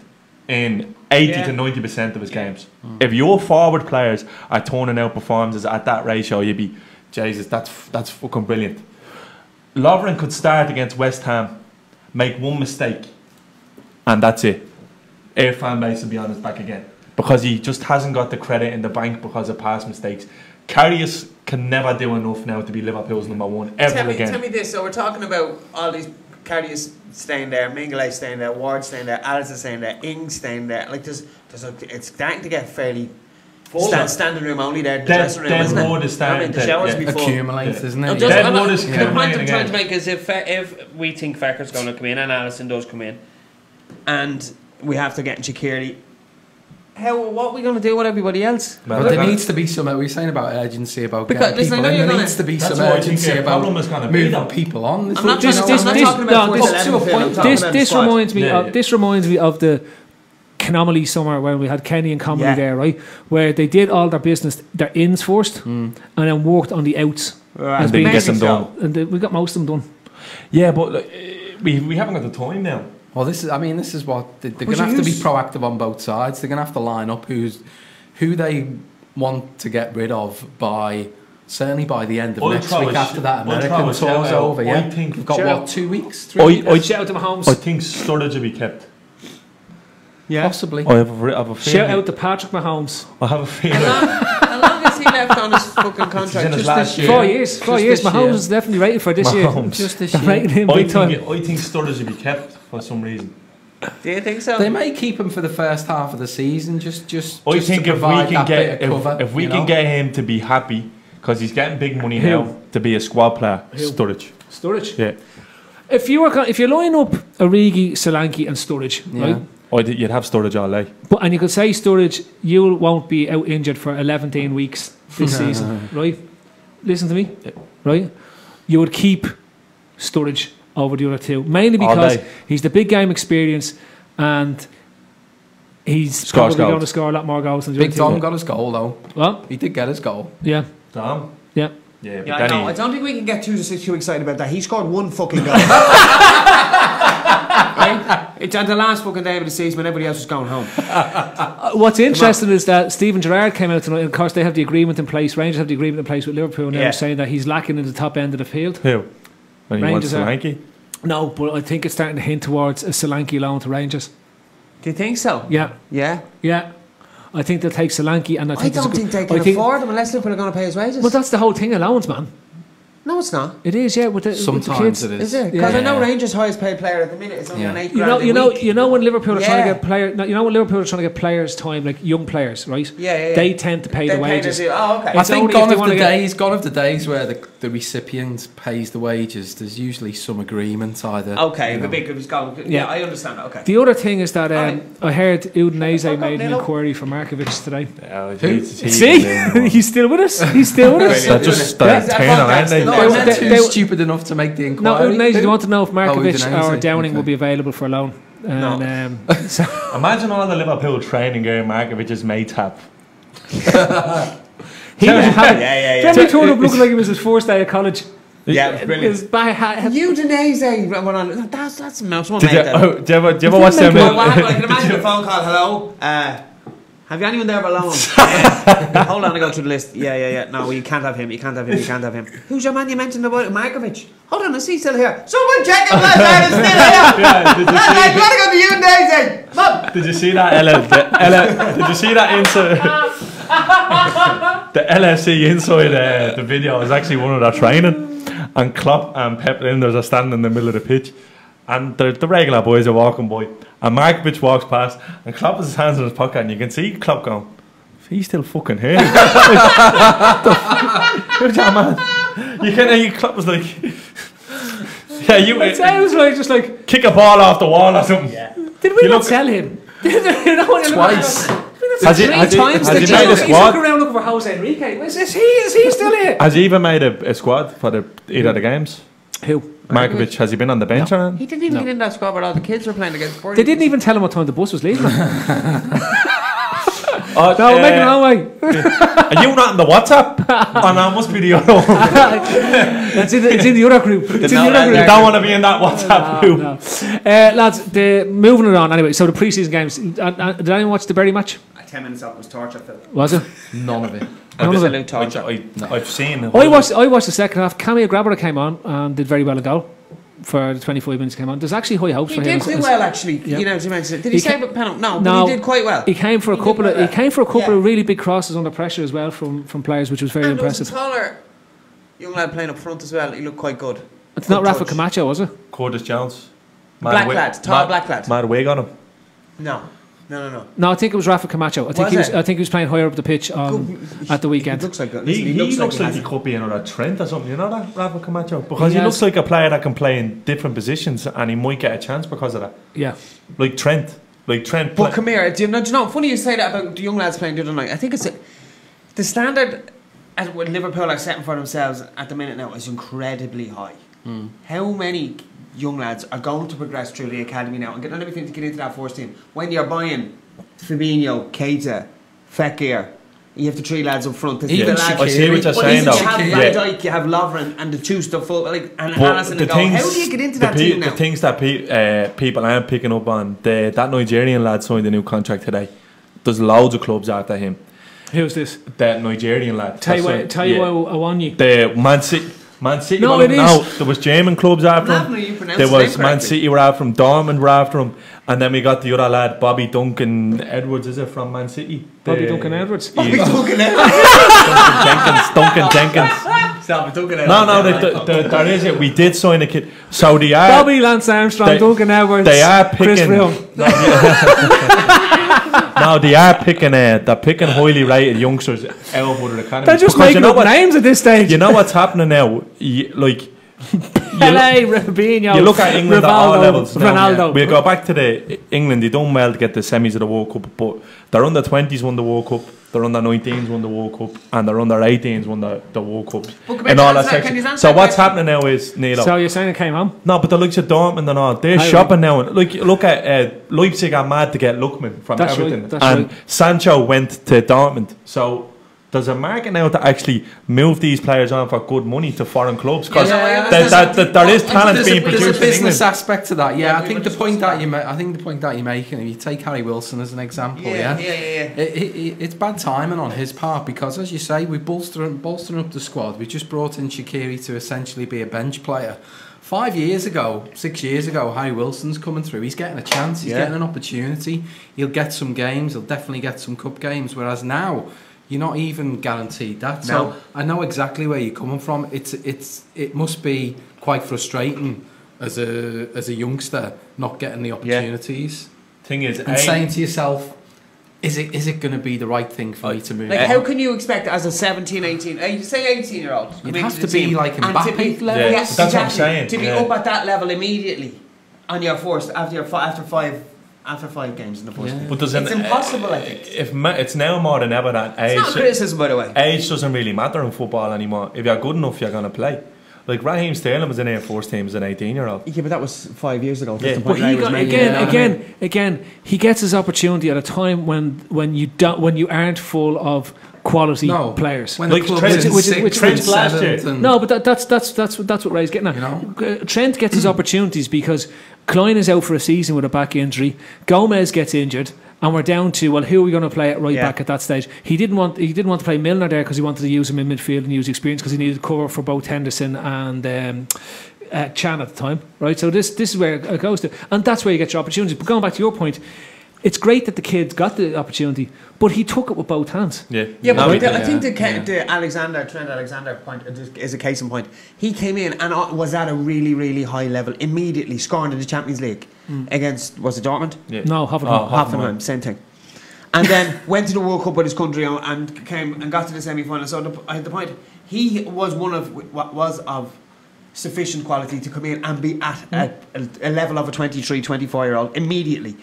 in 80 to 90% of his games. If your forward players are turning out performances at that ratio, you'd be, Jesus, that's fucking brilliant. Lovren could start against West Ham, make one mistake, and that's it. Our fan base will be on his back again. Because he just hasn't got the credit in the bank because of past mistakes. Karius can never do enough now to be Liverpool's number one ever again. Tell me this, so we're talking about all these Karius staying there, Mingele staying there, Ward staying there, Alisson staying there, Ings staying there. Like it's starting to get fairly standing room only there. The dressing room, isn't it? Is starting the showers before. Accumulates, isn't it? The point I'm trying to make is if we think Fekir's going to come in and Alisson does come in, and we have to get Shaqiri, what are we going to do with everybody else? Well, there needs to be some. We were saying about urgency about getting listen, people in. There needs to be some urgency about moving people on. I'm not talking about this reminds me of the Canomaly summer when we had Kenny and Comedy there, right? Where they did all their business, their ins first, and then worked on the outs. And they get them done. And we got most of them done. Yeah, but we haven't got the time now. Well, this is what they're going to have to be proactive on both sides. They're going to have to line up who they want to get rid of certainly by the end of next week after that American tour's over. Yeah, we've got 2 weeks? 3 weeks? Shout out to Mahomes. I think Sturridge will be kept. Yeah, possibly. I have a feeling. Shout out to Patrick Mahomes. I have a feeling. How long has he left on his fucking contract? Just last year. 4 years. 4 years. Mahomes is definitely rated for this year. Just this year. I think Sturridge will be kept for some reason. Do you think so? They may keep him for the first half of the season. Just I think to if we provide can that bit of cover, if we can get him to be happy, because he's getting big money now to be a squad player. Sturridge. Yeah. If you line up Origi, Solanke, and Sturridge, right? You'd have Sturridge all day. And you could say Sturridge, you won't be out injured for 11 weeks this season, right? Listen to me, right? You would keep Sturridge over the other two, mainly because he's the big game experience and he's probably going to score a lot more goals than the Big other two. Tom got his goal though. Well, he did get his goal. Yeah. Tom? Yeah. Yeah, I don't think we can get too excited about that. He scored one fucking goal. Right? It's at the last fucking day of the season when everybody else was going home. What's interesting is that Stephen Gerrard came out tonight, and of course they have the agreement in place. Rangers have the agreement in place with Liverpool now, saying that he's lacking in the top end of the field. Who? When he wants Solanke? No, but I think it's starting to hint towards a Solanke loan to Rangers. Do you think so? Yeah. Yeah? Yeah. I think they'll take Solanke, and I don't think they can afford him unless Liverpool are going to pay his wages. But that's the whole thing, allowance, man. No, it's not. It is, yeah. With the Sometimes with the it is. Is it? Because I know Rangers' highest paid player at the minute is only on $8 grand a week. You know when Liverpool are trying to get players. You know when Liverpool are trying to get players time, like young players, right? Yeah. They tend to pay the wages. Okay. I think gone of the days where the recipient pays the wages. There's usually some agreement either. Okay, the big was gone. Yeah, I understand that. Okay. The other thing is that I heard Udinese made an inquiry for Markovic today. See, he's still with us. He's still with us. They're just They're stupid enough to make the inquiry. No, Udinese, you want to know if Markovic or Downing will be available for a loan. And, imagine all the Liverpool training game Markovic's mates have. He turned up looking like it was his first day of college. Yeah, it was brilliant. Udinese, that's mouse. Do you ever watch them? I can imagine a phone call. Hello. Have you anyone there for loan? Hold on, I go through the list. Yeah. No, you can't have him. You can't have him. Who's your man you mentioned about Markovic? Hold on, is he still here? Someone check him, lads. He's still here. You gotta go to Udinese. Mum. Did you see that, Ella? Did you see that inside? The LFC inside the video is actually one of their training, and Klopp and Pep Linders are standing in the middle of the pitch, and the regular boys are walking by. And Markovic walks past, and Klopp has his hands in his pocket, and you can see Klopp going, he's still fucking here. Where's that man? You can hear Klopp was like, it sounds like just like kick a ball off the wall or something. Yeah. Did we not sell him? Twice. Has he made a squad? He's looking around looking for Jose Enrique. Is he still here? Has he even made a squad for either of the games? Who? Markovic, has he been on the bench or anything? He didn't even get in that squad where all the kids were playing against Spurs. They didn't even tell him what time the bus was leaving. No, we're making our way. Are you not in the WhatsApp? Oh no, it must be the other one. It's in the other group. It's in the other You group. don't want to be in that WhatsApp group. No. Lads, moving it on anyway. So the pre-season games. Did anyone watch the Bury match? 10 minutes out was torture, Phil. Was it? None of it. Absolute torture. I've seen. I watched the second half. Camille Grabber came on and did very well a goal for the 25 minutes he came on. There's actually high hopes He for him. did do well, actually. Yeah. You know, did he save a penalty? No, but he did quite well. He came for a couple of really big crosses under pressure as well from players, which was very impressive. There was a taller young lad playing up front as well. He looked quite good. It's not Rafa Camacho, was it? Curtis Jones. Black lad, tall black lad. Mad wig on him. No. No, I think it was Rafa Camacho. I think he was playing higher up the pitch at the weekend. He looks like He looks like he could be another Trent or something. You know that, Rafa Camacho? Because he looks like a player that can play in different positions and he might get a chance because of that. Yeah. Like Trent. But come here, do you know, funny you say that about the young lads playing the other night. I think it's the standard as what Liverpool are setting for themselves at the minute now is incredibly high. How many young lads are going to progress through the academy now and get everything to get into that first team? When you're buying Fabinho, Keita, Fekir, you have the 3 lads up front. I see what you're saying though. You have Van Dijk, you have Lovren and the 2 stuff full, and Alisson and how do you get into that team now? The things that people aren't picking up on, that Nigerian lad signed a new contract today. There's loads of clubs after him. Who's this? That Nigerian lad. Taiwo Awoniyi. The Man City. No, it is. No, there was German clubs after him. There was Man City were after him. Dortmund were after him. And then we got the other lad, Bobby Duncan Edwards, is it, from Man City? Bobby Duncan Edwards. Bobby Duncan Edwards. Duncan Jenkins. Stop it, Duncan Edwards. No, there is it. We did sign a kid. So they are... Bobby Lance Armstrong, Duncan Edwards, they are picking... Chris No, they are picking. They're picking highly rated youngsters out of the academy. They're just making up names at this stage. You know what's happening now? Pelé, Robinho, you look at England at all levels. Ronaldo. We go back to England. They done well to get the semis of the World Cup, but their under 20s won the World Cup, their under 19s won the World Cup, and their under 18s won the World Cup. And all that section. So what's happening now is Neil. So you're saying it came home? No, but the likes of Dortmund and all, they're shopping now. Look at Leipzig are mad to get Lookman from Everton, and Sancho went to Dortmund. So there's a market now to actually move these players on for good money to foreign clubs because there is talent being produced. There's a business in aspect to that. Yeah, I think the point that you're making, if you take Harry Wilson as an example, it's bad timing on his part because, as you say, we're bolstering up the squad. We just brought in Shaqiri to essentially be a bench player. 6 years ago, Harry Wilson's coming through. He's getting a chance. He's getting an opportunity. He'll get some games. He'll definitely get some cup games. Whereas now, you're not even guaranteed that. So I know exactly where you're coming from. It must be quite frustrating as a youngster not getting the opportunities. Thing is, and saying to yourself, is it going to be the right thing for me to move? Like, how can you expect as a 17, 18, say 18-year-old? You'd have to be like Mbappe level. Yeah, that's what I'm saying. To be up at that level immediately on your first after 5 games in the first. But it's impossible, I think. It's now more than ever that age. It's not criticism, by the way. Age doesn't really matter in football anymore. If you're good enough, you're going to play. Like Raheem Sterling was in our first team as an 18-year-old. Yeah, but that was 5 years ago. Yeah. But again, he gets his opportunity at a time when you aren't full of quality players. When like Trent last year. No, but that's what Ray's getting at. You know? Trent gets his opportunities because Klein is out for a season with a back injury. Gomez gets injured. And we're down to, well, who are we going to play at back at that stage? He didn't want to play Milner there because he wanted to use him in midfield and use experience because he needed cover for both Henderson and Chan at the time, right? So this is where it goes to, and that's where you get your opportunities. But going back to your point, it's great that the kid got the opportunity, but he took it with both hands. I think the Trent Alexander point is a case in point. He came in and was at a really, really high level immediately, scoring in the Champions League against, was it Dortmund? Yeah. No, Hoffenheim, same thing. And then went to the World Cup with his country and came and got to the semi-final. So the point, he was of sufficient quality to come in and be at a level of a 23, 24-year-old immediately.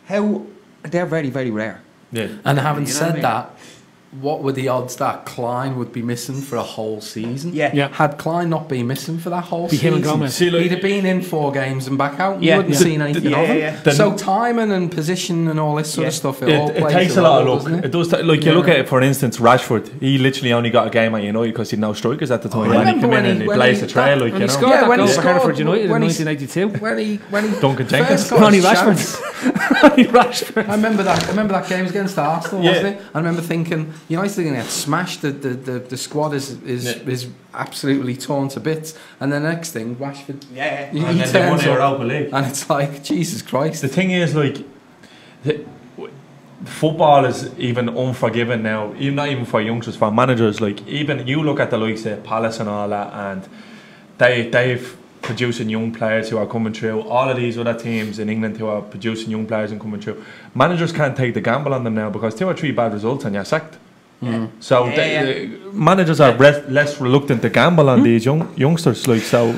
They're very, very rare. Yeah. And having said that, what were the odds that Klein would be missing for a whole season? Yeah. Had Klein not been missing for that whole Be him and season, Gomez. See, like- he'd have been in 4 games and back out. Yeah. You wouldn't Yeah. seen anything of him. yeah. So timing and position and all this sort of stuff, it all It plays takes a lot of role, luck. doesn't It does. Like you look at it, for instance, Rashford. He literally only got a game at United because he had no strikers at the time. I And he remember came when in and he- he when blazed he- a trail, like And you he know. scored Yeah, that when goal he for scored- Hereford United in when he's- 1982. When he Duncan Jenkins. first got Ronnie his chance. Rashford. Ronnie Rashford. I remember that game was against Arsenal, Yeah. wasn't it? I remember thinking, United are going to get smashed. The squad is absolutely torn to bits. And the next thing, Rashford, Yeah. he And then they won turns the up, Europa League. and it's like, Jesus Christ. The thing is, like, football is even unforgiving now. Even not even for youngsters, for managers. Like, even you look at the likes of Palace and all that, and they've producing young players who are coming through. All of these other teams in England who are producing young players and coming through. Managers can't take the gamble on them now because 2 or 3 bad results and you're sacked. So managers are less reluctant to gamble on these youngsters. Like, so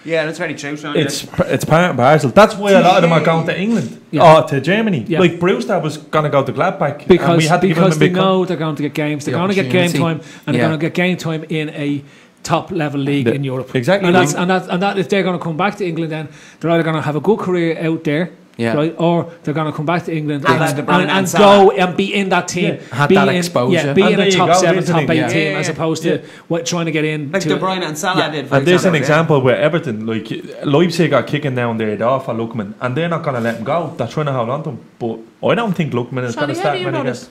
Yeah, that's very true, Sean. it's part and parcel. That's why a lot of them are going to England or to Germany. Yeah. Like Brewster was going to go to Gladbach and Because, we had to give him a they big know they're going to get games. They're The going to get game opportunity. time, and they're going to get game time in a top level league in Europe. Exactly. And that if they're going to come back to England, then they're either going to have a good career out there. Yeah. Right, or they're going to come back to England And and, De Bruyne and and Salah. go and be in that team, Had be that in, exposure. be And in there a you top go, 7, isn't top it? 8 Yeah. team, Yeah, as yeah. opposed to trying to get in. Like to, De Bruyne and Salah did. For And there's an example, example where Everton, like Leipzig, are kicking down their door for Lookman, and they're not going to let him go. They're trying to hold on to him, but I don't think Lookman is going to Sonny, how start do you many know games this?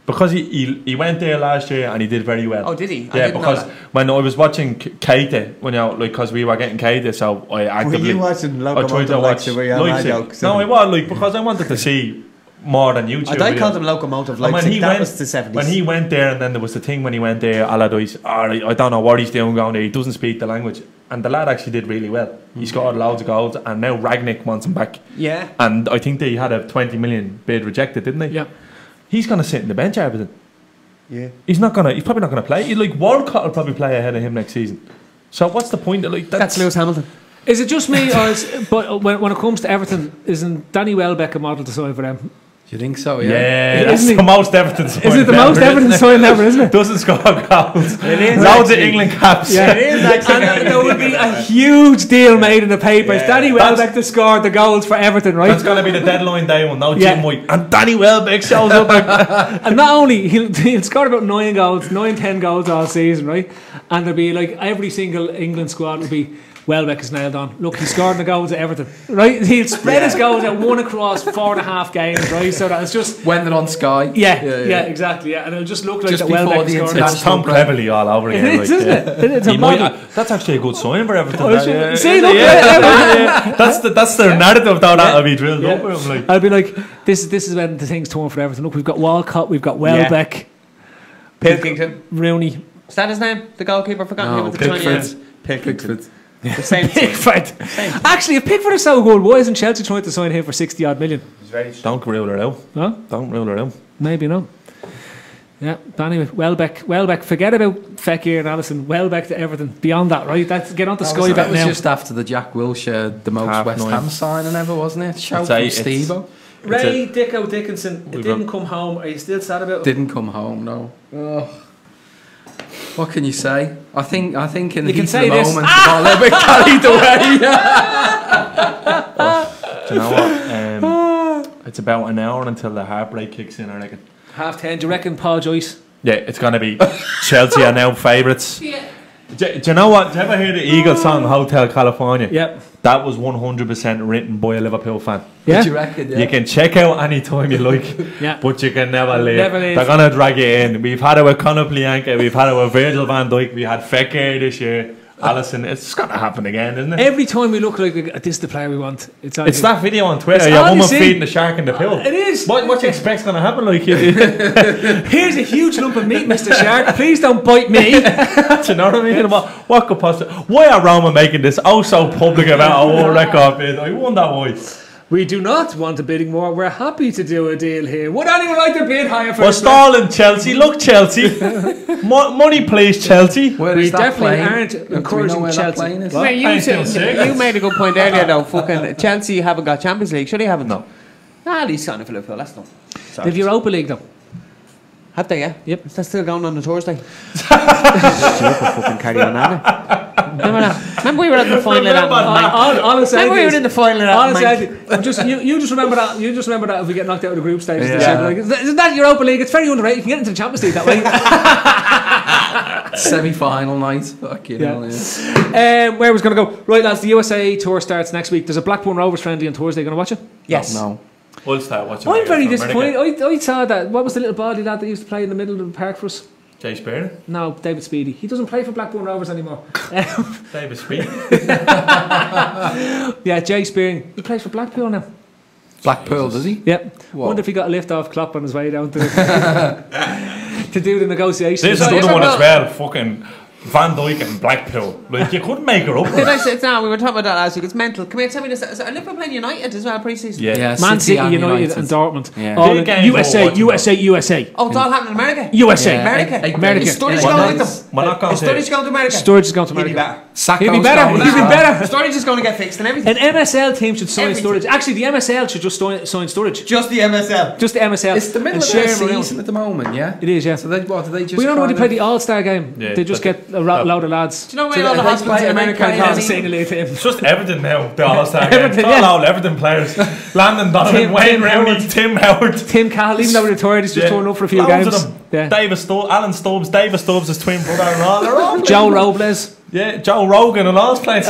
because he went there last year and he did very well. Oh, did he? I Yeah, didn't know because that. when I was watching Keita, when because we were getting Keita, so I actively you watching I tried to Locomotive watch like Real Leipzig. Madrid? No, I was because I wanted to see more than YouTube. I videos. called him Locomotive And like that was the 70s. when he went there, and then there was the thing when he went there, Allardyce, I don't know what he's doing going there. He doesn't speak the language, and the lad actually did really well. He scored loads of goals, and now Ragnick wants him back. Yeah. And I think they had a 20 million bid rejected, didn't they? Yeah. He's going to sit in the bench, Everton. Yeah. He's probably not going to play. Like Walcott will probably play ahead of him next season. So what's the point? Like That's Lewis Hamilton. Is it just me, or but when it comes to Everton, isn't Danny Welbeck a model to sign for them? Do you think so? Yeah, that's Isn't he- the most Everton sign. Is it the most Everton sign ever, isn't it? Doesn't score goals. It is. Loads of actually. England caps. Yeah. It is actually. And there would be a huge deal made in the papers. Danny Welbeck to score the goals for Everton, right? That's going to be the deadline day one. No Yeah. Jim White. And Danny Welbeck shows up. And not only he'll score about 10 goals all season, right? And there'll be like every single England squad will be Welbeck is nailed on. Look, he scored the goals at Everton, right? He'll spread his goals out one across 4.5 games, right? So that it's just When they're on Sky. yeah, exactly, yeah, and it'll just look like Just that before Welbeck the scored. international It's Tom Cleverley all over again. It is, isn't it? It's a He might, model. that's actually a good sign for Everton. Oh, that, shit. yeah. See, look, Yeah. That's their narrative, though. That'll be drilled Yeah. up with him. Like. I'll be like, this is when the thing's torn for Everton. Look, we've got Walcott, we've got Welbeck, Pilkington. Rooney, Is that his name? The goalkeeper? Forgotten him No, with the Chinese. Pickford. The same thing. Pickford. Actually, if Pickford is so good, why isn't Chelsea trying to sign him for 60 odd million? Don't rule it out. Huh? Don't rule it out. Maybe not. Yeah, but anyway, Welbeck. Forget about Fekir and Alisson. Welbeck to Everton. Beyond that, right? That's get on to Sky That Bet was now. just after the Jack Wilshere, the most Half West nine. Ham signing ever, wasn't it? Shout I'd from say it's- Steve-O. Ray Dicko Dickinson. It We've didn't come home. Are you still sad about it? Didn't come home, no. Ugh. What can you say? I think in the You can heat say of the this. moment, I got a little bit carried away. Do you know what? It's about an hour until the heartbreak kicks in, I reckon. 10:30. Do you reckon Paul Joyce? Yeah, it's going to be Chelsea are now favourites. Yeah. Do you know what? Do you ever hear the Eagles song Hotel California? Yep. That was 100% written by a Liverpool fan. Yeah. What do you reckon? Yeah. You can check out any time you like, Yeah. but you can never leave. Never leave. They're going to drag you in. We've had it with Conor Plianka, we've had it with Virgil van Dijk, we had Fekir this year, Alisson. It's going to happen again, isn't it? Every time we look like this is the player we want. It's That video on Twitter, It's your all you woman see. feeding the shark in the pool. It is. What do you expect's going to happen? Like, Here's a huge lump of meat, Mr. Shark. Please don't bite me. do you know what I mean? What could possibly? Why are Roma making this so public about a world record bid? I wonder why. We do not want a bidding war. We're happy to do a deal here. Would anyone like to bid higher for We're us? stalling, Chelsea. Look, Chelsea. Money, please, Chelsea. Where We is that definitely plane? aren't Do we know encouraging where that Chelsea. plane is? What? Wait, you made a good point earlier though. Fucking Chelsea haven't got Champions League. Sure they haven't. No. Nah, he's signing for Liverpool. That's not. They've Europa League though. Have they, yeah? Yep. Is that still going on Thursday? Super fucking carry on, Remember we were at the final of that? Remember we were in the final of that? You just remember that. You just remember that if we get knocked out of the group stage. Yeah. Like, isn't that Europa League? It's very underrated. You can get into the Champions League that way. Semi-final night. Fucking hell, Where was going to go? Right, lads. The USA tour starts next week. There's a Blackburn Rovers friendly on Thursday. Going to watch it? Yes. No. We'll start watching. I'm very disappointed. I saw that. What was the little body lad that used to play in the middle of the park for us? Jay Spear. No, David Speedy. He doesn't play for Blackburn Rovers anymore. David Spear. Yeah, Jay Spearing. He plays for Blackpool now. Blackpool, does he? Yep. Whoa. Wonder if he got a lift off Klopp on his way down to to do the negotiations. This is another one as well. Fucking Van Dijk and Blackpool. Like, you couldn't make her up. Did I say it's now? We were talking about that last week. It's mental. Come here, tell me this. Are Liverpool playing United as well pre-season? Yeah. Man City, United and Dortmund. Yeah. All Big in game USA, for USA, USA. Oh, it's all happening in America? USA. Yeah. America. Is Sturridge We're going not- with them? we're not going Is to- Sturridge going to America? Sturridge is going to He'll be America. better. Saka's He'll be better. going He'll be as well. better. Sturridge is going to get fixed and everything. An MSL team should sign Everything. Sturridge. Actually, the MSL should just sign Sturridge. Just the MSL. Just the MSL. It's the middle and of their share him around. season at the moment, yeah? It is, yeah. So they just We don't know when they play kind the All-Star game. Yeah, They just but- get a load of lads. Do you know So where all the they hospitals play in American America Can't Can't say the late to him. It's just Everton now, the All-Star game. Everton, It's yeah. all Everton players. Landon Donovan, Tim Wayne Rooney, Howard. Tim Howard. Tim Cahill, even though he's retired, he's just torn up for a few Loads games. of them. Yeah. Alan Stubbs, David Stubbs, his twin brother and all. They're all Joe Robles. Yeah, Joe Rogan and all playing.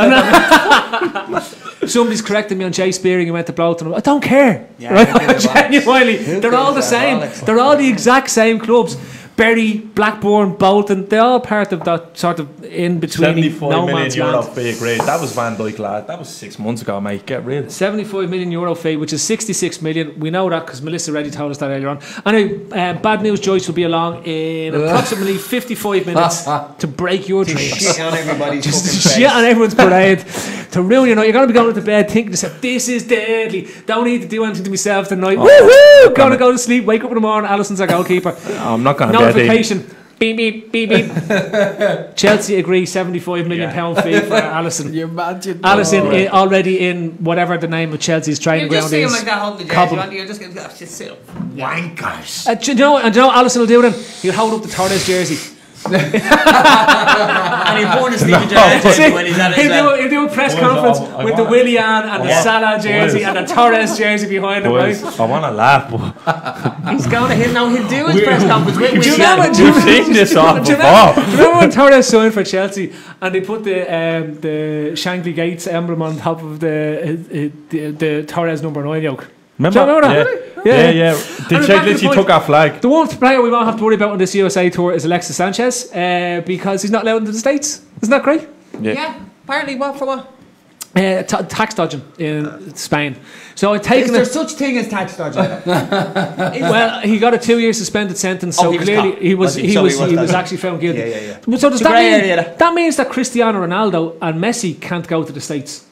Somebody's corrected me on Jay Spearing and went to Bolton. I don't care. Yeah, Right? who cares about Genuinely, Who they're all the cares same. about Alex? They're all the exact same clubs. Bury, Blackburn, Bolton. They're all part of that sort of in between 75 no million man's euro land. fee agreed. That was Van Dijk, lad. That was 6 months ago, mate. Get real. 75 million euro fee, which is 66 million. We know that because Melissa already told us that earlier on. Anyway, bad news. Joyce will be along in approximately 55 minutes to break your dreams. Shit on everybody's Just fucking shit face. on everyone's parade to ruin your night. You're going to be going to bed thinking to yourself, this is deadly. Don't need to do anything to myself tonight. Woohoo! Going to go to sleep, wake up in the morning. Alison's our goalkeeper. I'm not going to bed. Notification. Beep, beep, beep, beep. Chelsea agree £75 million fee for Alison. You imagine. Alison already in whatever the name of Chelsea's You training just ground see him is. like that holding the Cobham. jersey. You're just going to just sit up. Wankers. Do you know what Alison will do then? He'll hold up the Torres jersey. And he's born a Stephen Gerrard jersey when he's at his He'll do a press Boys, conference I with the wanna- Willian and the Yeah. Salah jersey Boys. and the Torres jersey behind him, right? Boys, I want to laugh, but He's going to him now. He'll do his press conference with we've Do you Willian. remember- we've seen this on Do you before. remember when Torres signed for Chelsea and they put the Shankly Gates emblem on top of the Torres number 9 yoke? Remember? Do you remember that? Yeah. And The back check to the literally point. took our flag. The one player we won't have to worry about on this USA tour is Alexis Sanchez because he's not allowed into the States. Isn't that great? Yeah. Apparently, what for what? Tax dodging in Spain. So I've Is taken there it. such thing as tax dodging? Well, he got a 2-year suspended sentence. So Oh, he was clearly caught. he was Was he? So he was dodging. actually found guilty. Yeah. So does It's a that grey mean area, that. that means that Cristiano Ronaldo and Messi can't go to the States?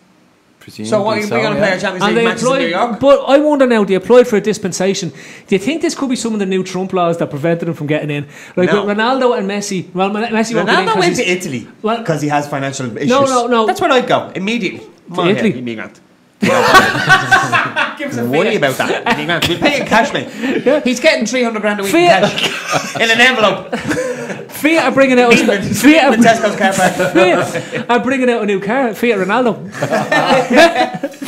So what? We're going to play our Champions And League they matches in New applied, York? but I wonder now. They applied for a dispensation. Do you think this could be some of the new Trump laws that prevented them from getting in? Like No. with Ronaldo and Messi. Well, Messi won't get in Ronaldo 'cause went to he's- Italy Well- because he has financial issues. No. That's where I'd go immediately. Come on, Italy? here, immigrant. Give us a Don't worry fee. about that. Immigrant. We'll pay in cash, mate. He's getting 300 grand a week in Fiat- cash in an envelope. Fiat are bringing out. Even Fiat Tesco's car park. Fiat are bringing out a new car. Fiat Ronaldo.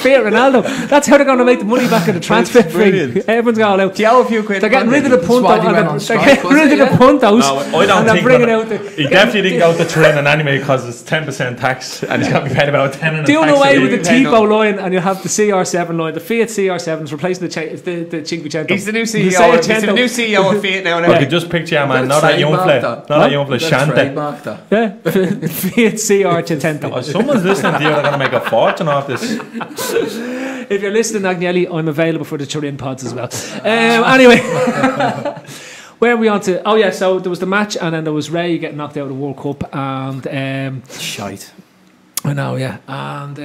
Fiat Ronaldo. That's how they're going to make the money back in the transfer fee. brilliant. Everyone's going out. Do you owe a few quid? They're getting rid of the That's why punto. they went on They're strike, getting wasn't rid it? of the puntos. No, I don't and they're think bringing that- out the. He definitely didn't go to Turin anyway because it's 10% tax and he's got to be paid about 10 and Doing tax. away So with the he paid Tipo line and you'll have the CR7 line. The Fiat CR7 is replacing the Cinquecento. He's the new The CEO. He's the Seicento. new CEO of Fiat now. I Now. could just picture you, man. Better Not that young trademark fella. that. Not that young fella. Shante. Trademark that. Yeah, Fiat CR500. Oh, someone's listening to you. They're going to make a fortune off this. If you're listening, Agnelli, I'm available for the Turin pods as well. Anyway, where are we on to? Oh yeah, so there was the match, and then there was Ray getting knocked out of the World Cup, and Shite. I know, yeah, and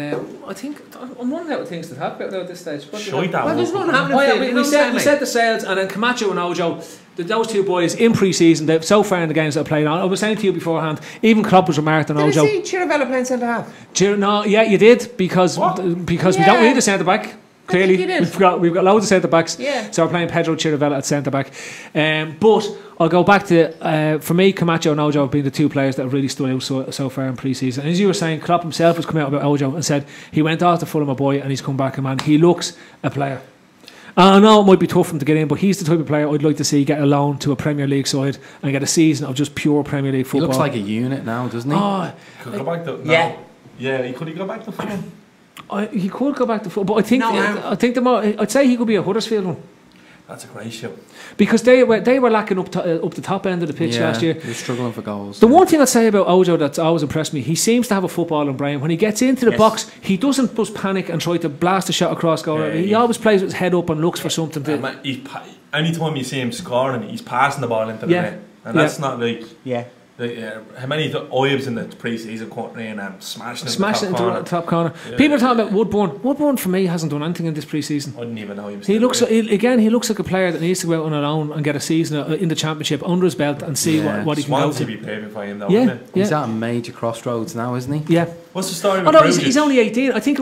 I think I'm running out of things to talk about now at this stage. What do you Shite have? that Well, there's one. one happening. Oh yeah, for you, we said mate. the sales, and then Camacho and Ojo, those two boys in pre-season. They've so far in the games that are playing on. I was saying to you beforehand, even Klopp was remarked on Did you Ojo. see Chiravella playing centre half? No, yeah, you did because we don't Yeah. need a centre back. Clearly, he did. we've got loads of centre backs. Yeah. So we're playing Pedro Chirivella at centre back. But I'll go back to for me, Camacho and Ojo have been the two players that have really stood out so far in pre-season. And as you were saying, Klopp himself has come out about Ojo and said he went off to Fulham a boy and he's come back a man. He looks a player. I know it might be tough for him to get in, but he's the type of player I'd like to see get a loan to a Premier League side and get a season of just pure Premier League football. He looks like a unit now, doesn't he? Oh, Could go back to could he go back to Fulham? he could go back to football, but I think No, I think I'd say he could be a Huddersfield one That's a great show. because they were lacking up the top end of the pitch last year. They're struggling for goals. The one thing I'd say about Ojo that's always impressed me, he seems to have a footballing brain. When he gets into the box, he doesn't just panic and try to blast a shot across goal. Yeah, he always plays with his head up and looks for something to. Anytime you see him scoring, he's passing the ball into the net, and that's not like how many Ives in the pre-season caught in and smashing into the top corner. Yeah. People are talking about Woodburn. Woodburn for me hasn't done anything in this pre-season. I didn't even know he was. He looks like a player that needs to go out on a loan and get a season in the Championship under his belt and see what he can go Swansea to. be paving for him though, Yeah, isn't it? He's at a major crossroads now, isn't he? Yeah. What's the story? Oh no, he's only 18. I think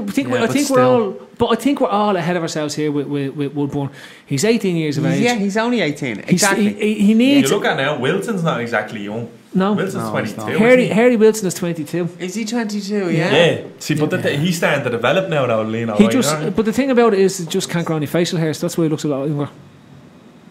we're all ahead of ourselves here with Woodburn. He's 18 years of age. Yeah, he's only 18. Exactly. He needs. You look at now, Wilson's not exactly young. No. Wilson's 22. Harry Wilson is 22. Is he 22? Yeah. Yeah. See, but he's starting to develop now, though, Lino. He just, but the thing about it is, he just can't grow any facial hair. So that's why he looks a lot younger.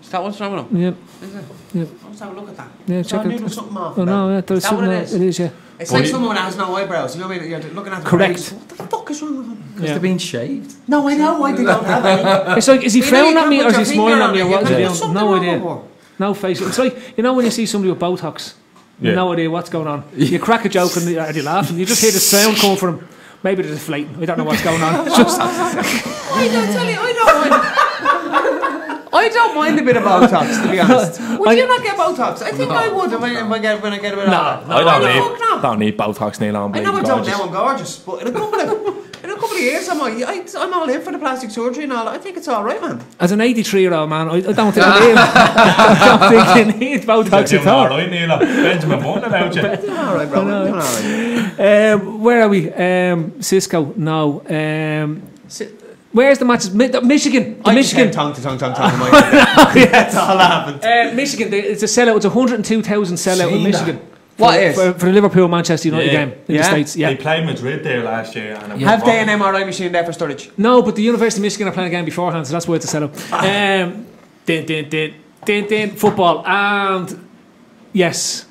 Is that what's wrong with him? Yeah. Is it? Yeah. Let's have a look at that. Yeah, So check I'm it. doing something off. Oh no, yeah, there's Is that something. what it is? It is, yeah. It's like someone that has no eyebrows. You know what I mean? You're looking at the Correct. eyes. What the fuck is wrong with him? Because they're being shaved. No, I know. I don't have any. It's like, is he You know, you frowning at can't me or put is he your smiling finger at me or on what it. is he There's doing? something No wrong idea. with her. No facial. It's like, you know when you see somebody with Botox, you Yeah. no idea what's going on. You crack a joke and you're laughing. You just hear the sound coming from him. Maybe they're deflating. I don't know what's going on. It's just, I don't tell you. I don't mind a bit of Botox, to be honest. Would you not get Botox? I think I would when I get a bit of it. I don't need Botox, Neil. I know I don't now. I'm gorgeous, but in a couple of years, I'm all in for the plastic surgery and all. I think it's all right, man. as an 83-year-old man, I don't think I don't think you need Botox at all. Alright, Neil. Benjamin Button about you. Doing all right, bro. Doing all right. Where are we? Cisco? No. Where's the matches? Michigan. Michigan. Tongue to tongue. Yeah, it's all happened. Michigan. It's a sellout. It's 102,000 sellout in Michigan. What is? For the Liverpool Manchester United game in the States? Yeah. They played Madrid there last year. And Have they an MRI machine there for storage? No, but the University of Michigan are playing a game beforehand, so that's why it's a sellout. Football. And yes,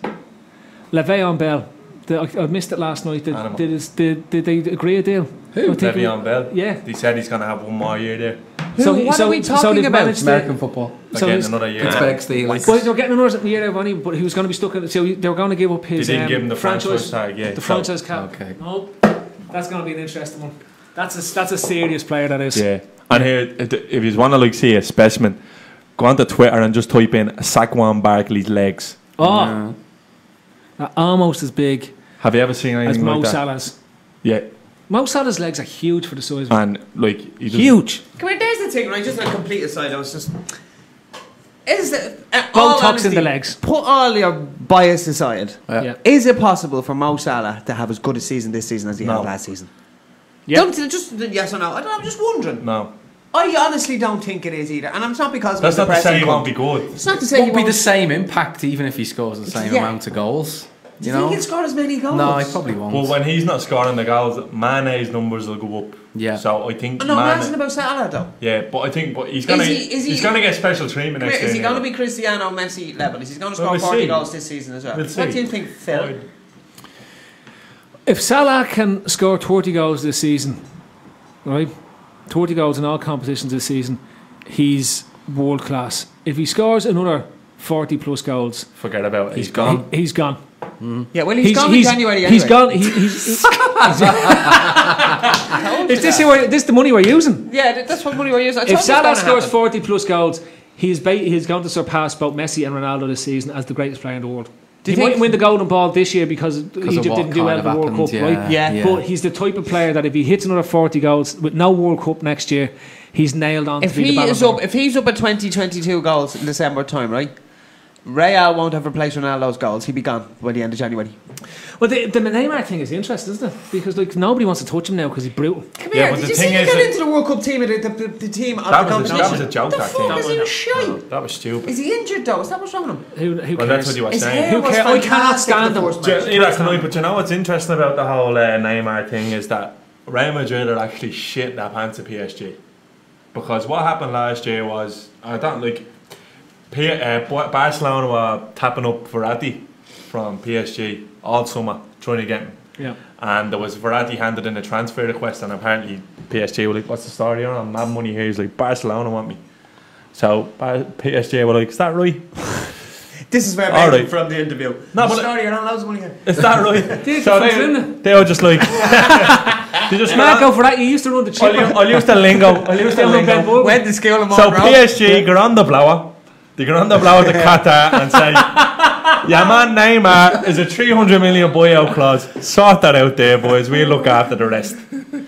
Le'Veon Bell. I missed it last night. Did they agree a deal? Who? Le'Veon Bell? Yeah. They said he's going to have one more year there. What are we talking they've about? managed to- American football. So Again, he's- another year. Pittsburgh Steelers. Well, they were getting another year out of money, but he was going to be stuck in. So they were going to give up his. They didn't give him the franchise tag, yeah. The franchise cap. Okay. No, that's going to be an interesting one. That's a serious player. That is. Yeah. And here, if you want to see a specimen, go onto Twitter and just type in Saquon Barkley's legs. Oh, almost as big Have you ever seen anything as Mo like that? Salah's. Yeah. Mo Salah's legs are huge for the size. And like he just, Huge. Come here, there's the thing, right? Just a complete aside. I was just. Is it Botox in the legs. Put all your bias aside. Yeah. Is it possible for Mo Salah to have as good a season this season as he had last season? Yeah. Don't just yes or no. I'm just wondering. No. I honestly don't think it is either, and it's not because That's of not to say he depressing won't be cunt. good. It's not to say he Won't be won't the same impact even if he scores the same amount of goals. Do you think he'll score as many goals? No, he probably won't. Well, when he's not scoring the goals, Mane's numbers will go up. Yeah. So I think No, I'm Mane. asking about Salah though. Yeah, but he's gonna is he get special treatment next year. Is he going to anyway. be Cristiano Messi level? Is he going to Well, score we'll 40 see. goals this season as well? We'll What see. do you think, Phil? If Salah can score 30 goals this season, right? 30 goals in all competitions this season, he's world class. If he scores another 40 plus goals, Forget about it. He's gone. he's gone. Yeah, well, he's gone in January anyway. He's gone. Is this the money we're using? Yeah, that's what money we're using. If Salah scores 40 plus goals, he's going to surpass both Messi and Ronaldo this season as the greatest player in the world. He might win the Golden Ball this year because Egypt what didn't do well in the kind of World Cup, happened, right? Yeah. But he's the type of player that if he hits another 40 goals with no World Cup next year, he's nailed on If to be the he Ballon is d'Or. up, if he's up at 22 goals in December time, right? Real won't have replaced Ronaldo's goals. He'll be gone by the end of January. Well, the Neymar thing is interesting, isn't it? Because like nobody wants to touch him now because he's brutal. Come here, did you see him get into the World Cup team, the team of the competition? That was a joke, The that fuck thing. is he shite? That was stupid. Is he injured though? Is that what's wrong with him? Who Well, cares? that's what you were His saying. hair Who was cares? I cannot fantastic stand in the him. first match. But you know what's interesting about the whole Neymar thing is that Real Madrid are actually shit their pants at PSG. Because what happened last year was, I don't like, Barcelona were tapping up Verratti from PSG all summer, trying to get him. Yeah. And there was Verratti handed in a transfer request, and apparently PSG were like, "What's the story? I'm mad money here." He's like, "Barcelona want me." So PSG were like, "Is that right?" This is where All I right. from the interview. No, but sorry, I don't loads of money here. Is that right? Dude, So they were just like, they just Marco for that, you used to run the chipper. I'll use the lingo. I'll use the lingo. Went to school in So Monroe. PSG got on the blower. They got on the blower to Qatar and say, "Yeah, man, Neymar is a 300 million buyout clause. Sort that out there, boys. We'll look after the rest."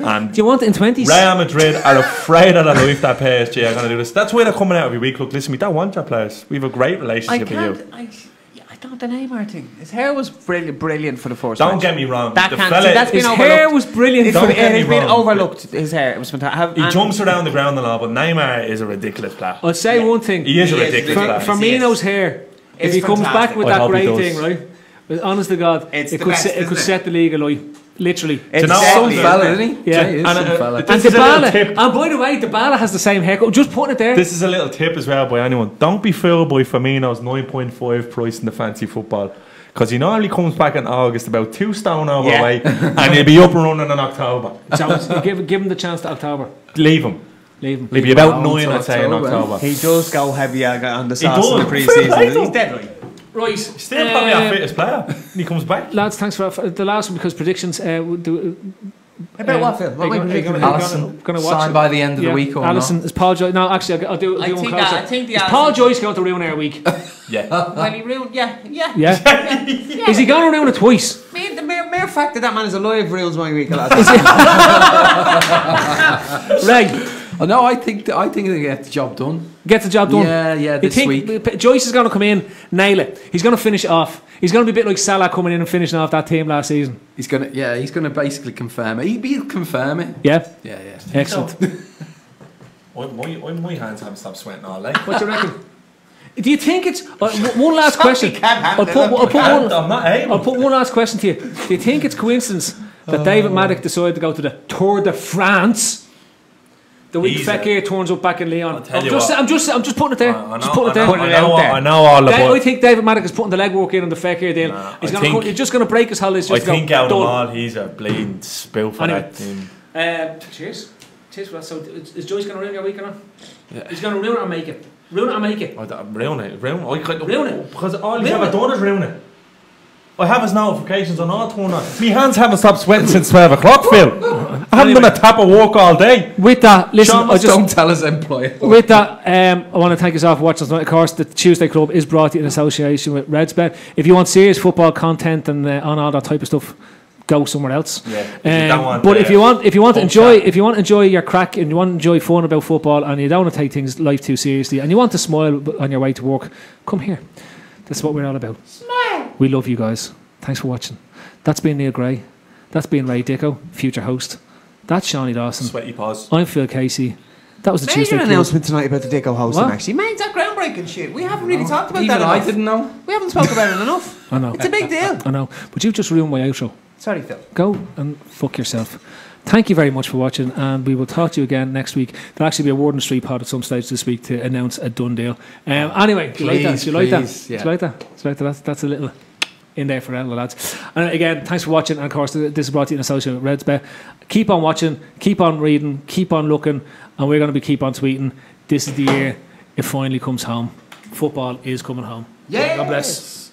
And Do you want it in 20s? Real Madrid are afraid of the life that PSG are going to do this. That's why they're coming out every week. Look, listen, we don't want your players. We have a great I relationship with you. can't. I don't the Neymar thing. His hair was brilliant for the first Don't match. get me wrong. That the can't- fella, see, that's His been hair overlooked. was brilliant. Don't get me It's been wrong. overlooked. His hair. It was fantastic. he jumps around the ground and all, but Neymar is a ridiculous player. I'll say one thing. He is a He is ridiculous ridiculous. player. Firmino's hair, if It's he comes back fantastic. with I that hope he great does. thing, right? But honest to God, It's it the could best, it could isn't it? set the league alight. Literally. It's know, Some deadly, fella, isn't it? isn't he? Yeah. He is And, some fella. And This is a little Dybala, tip. and by the way, Dybala has the same haircut. Just putting it there. This is a little tip as well by anyone. Don't be fooled by Firmino's 9.5 price in the fancy football. Because he normally comes back in August about 2 stone overweight and he'll be up and running in October. So give him the chance to October. Leave him. Leave him. He'll be about Wow, 9, I'd say, in October. October. He does go heavy on the He sauce in the does. pre-season. He's dead right. Right. Still probably our fittest player when he comes back. Lads, thanks for the last one because predictions. About what, Phil? What am I predicting? Alison, gonna watch signed it? by the end of the week or Alison, not? is Paul Joyce? No, actually, I'll do I one think closer. I think the Is Paul Alison- Joyce going to ruin our week? Yeah. Well, he ruined. Yeah. Yeah. Is he going to ruin it twice? Man, the mere fact that man is alive ruins my week a lot. Right. Oh, no, I think they get the job done. Get the job done. Yeah, You this think week. Joyce is going to come in, nail it. He's going to finish it off. He's going to be a bit like Salah coming in and finishing off that team last season. He's gonna basically confirm it. He'll confirm it. Yeah. Yeah. Excellent. My hands haven't stopped sweating all day. What do you reckon? Do you think it's one last question? can't I'll handle put one. I'm not able. I'll put one last question to you. Do you think it's coincidence that David Maddock decided to go to the Tour de France the week He's Fekir turns up back in Lyon? tell I'm you just what. putting it there. I Just putting it there. I know all I about. think David Maddock is putting the legwork in on the Fekir deal. Nah, He's I think- just going to break his holidays. I Just think go, out of them done. all, he's a bleeding spill for Anyway. that team. Cheers. Cheers for that. So is Joyce going to ruin your week or not? Yeah. He's going to ruin it or make it. Ruin it or make it. Ruin it. Ruin it. Because all he's Ruin ever it. done is ruin it. I have his notifications on all turn on. My hands haven't stopped sweating since 12 o'clock, Phil. I haven't done a tap of work all day. With that, listen, Sean, don't tell his employer. With that, I want to thank you all for watching tonight. Of course, the Tuesday Club is brought to you in association with Redsbet. If you want serious football content and on all that type of stuff, go somewhere else. Yeah, if you don't want, but if you want to chat. enjoy your crack and you want to enjoy fun about football and you don't want to take things life too seriously and you want to smile on your way to work, come here. That's what we're all about. Smile. We love you guys. Thanks for watching. That's been Neil Gray. That's been Ray Dicko, future host. That's Shawnee Dawson. Sweaty paws. I'm Phil Casey. That was the Major Tuesday Club. announcement tonight about the Dicko hosting, What? actually. Man, that groundbreaking shit. We haven't really talked about Even that I enough. didn't know. We haven't spoke about it enough. I know. It's a big deal. I know. But you've just ruined my outro. Sorry, Phil. Go and fuck yourself. Thank you very much for watching, and we will talk to you again next week. There'll actually be a Warden Street pod at some stage this week to announce a done deal. Anyway, do you like that? Do you like that? Please, Do you like that? Do you like that? That's a little in there for the lads. And again, thanks for watching. And of course, this is brought to you in association with Redsbet. Keep on watching, keep on reading, keep on looking, and we're going to keep on tweeting. This is the year it finally comes home. Football is coming home. Yes. God bless.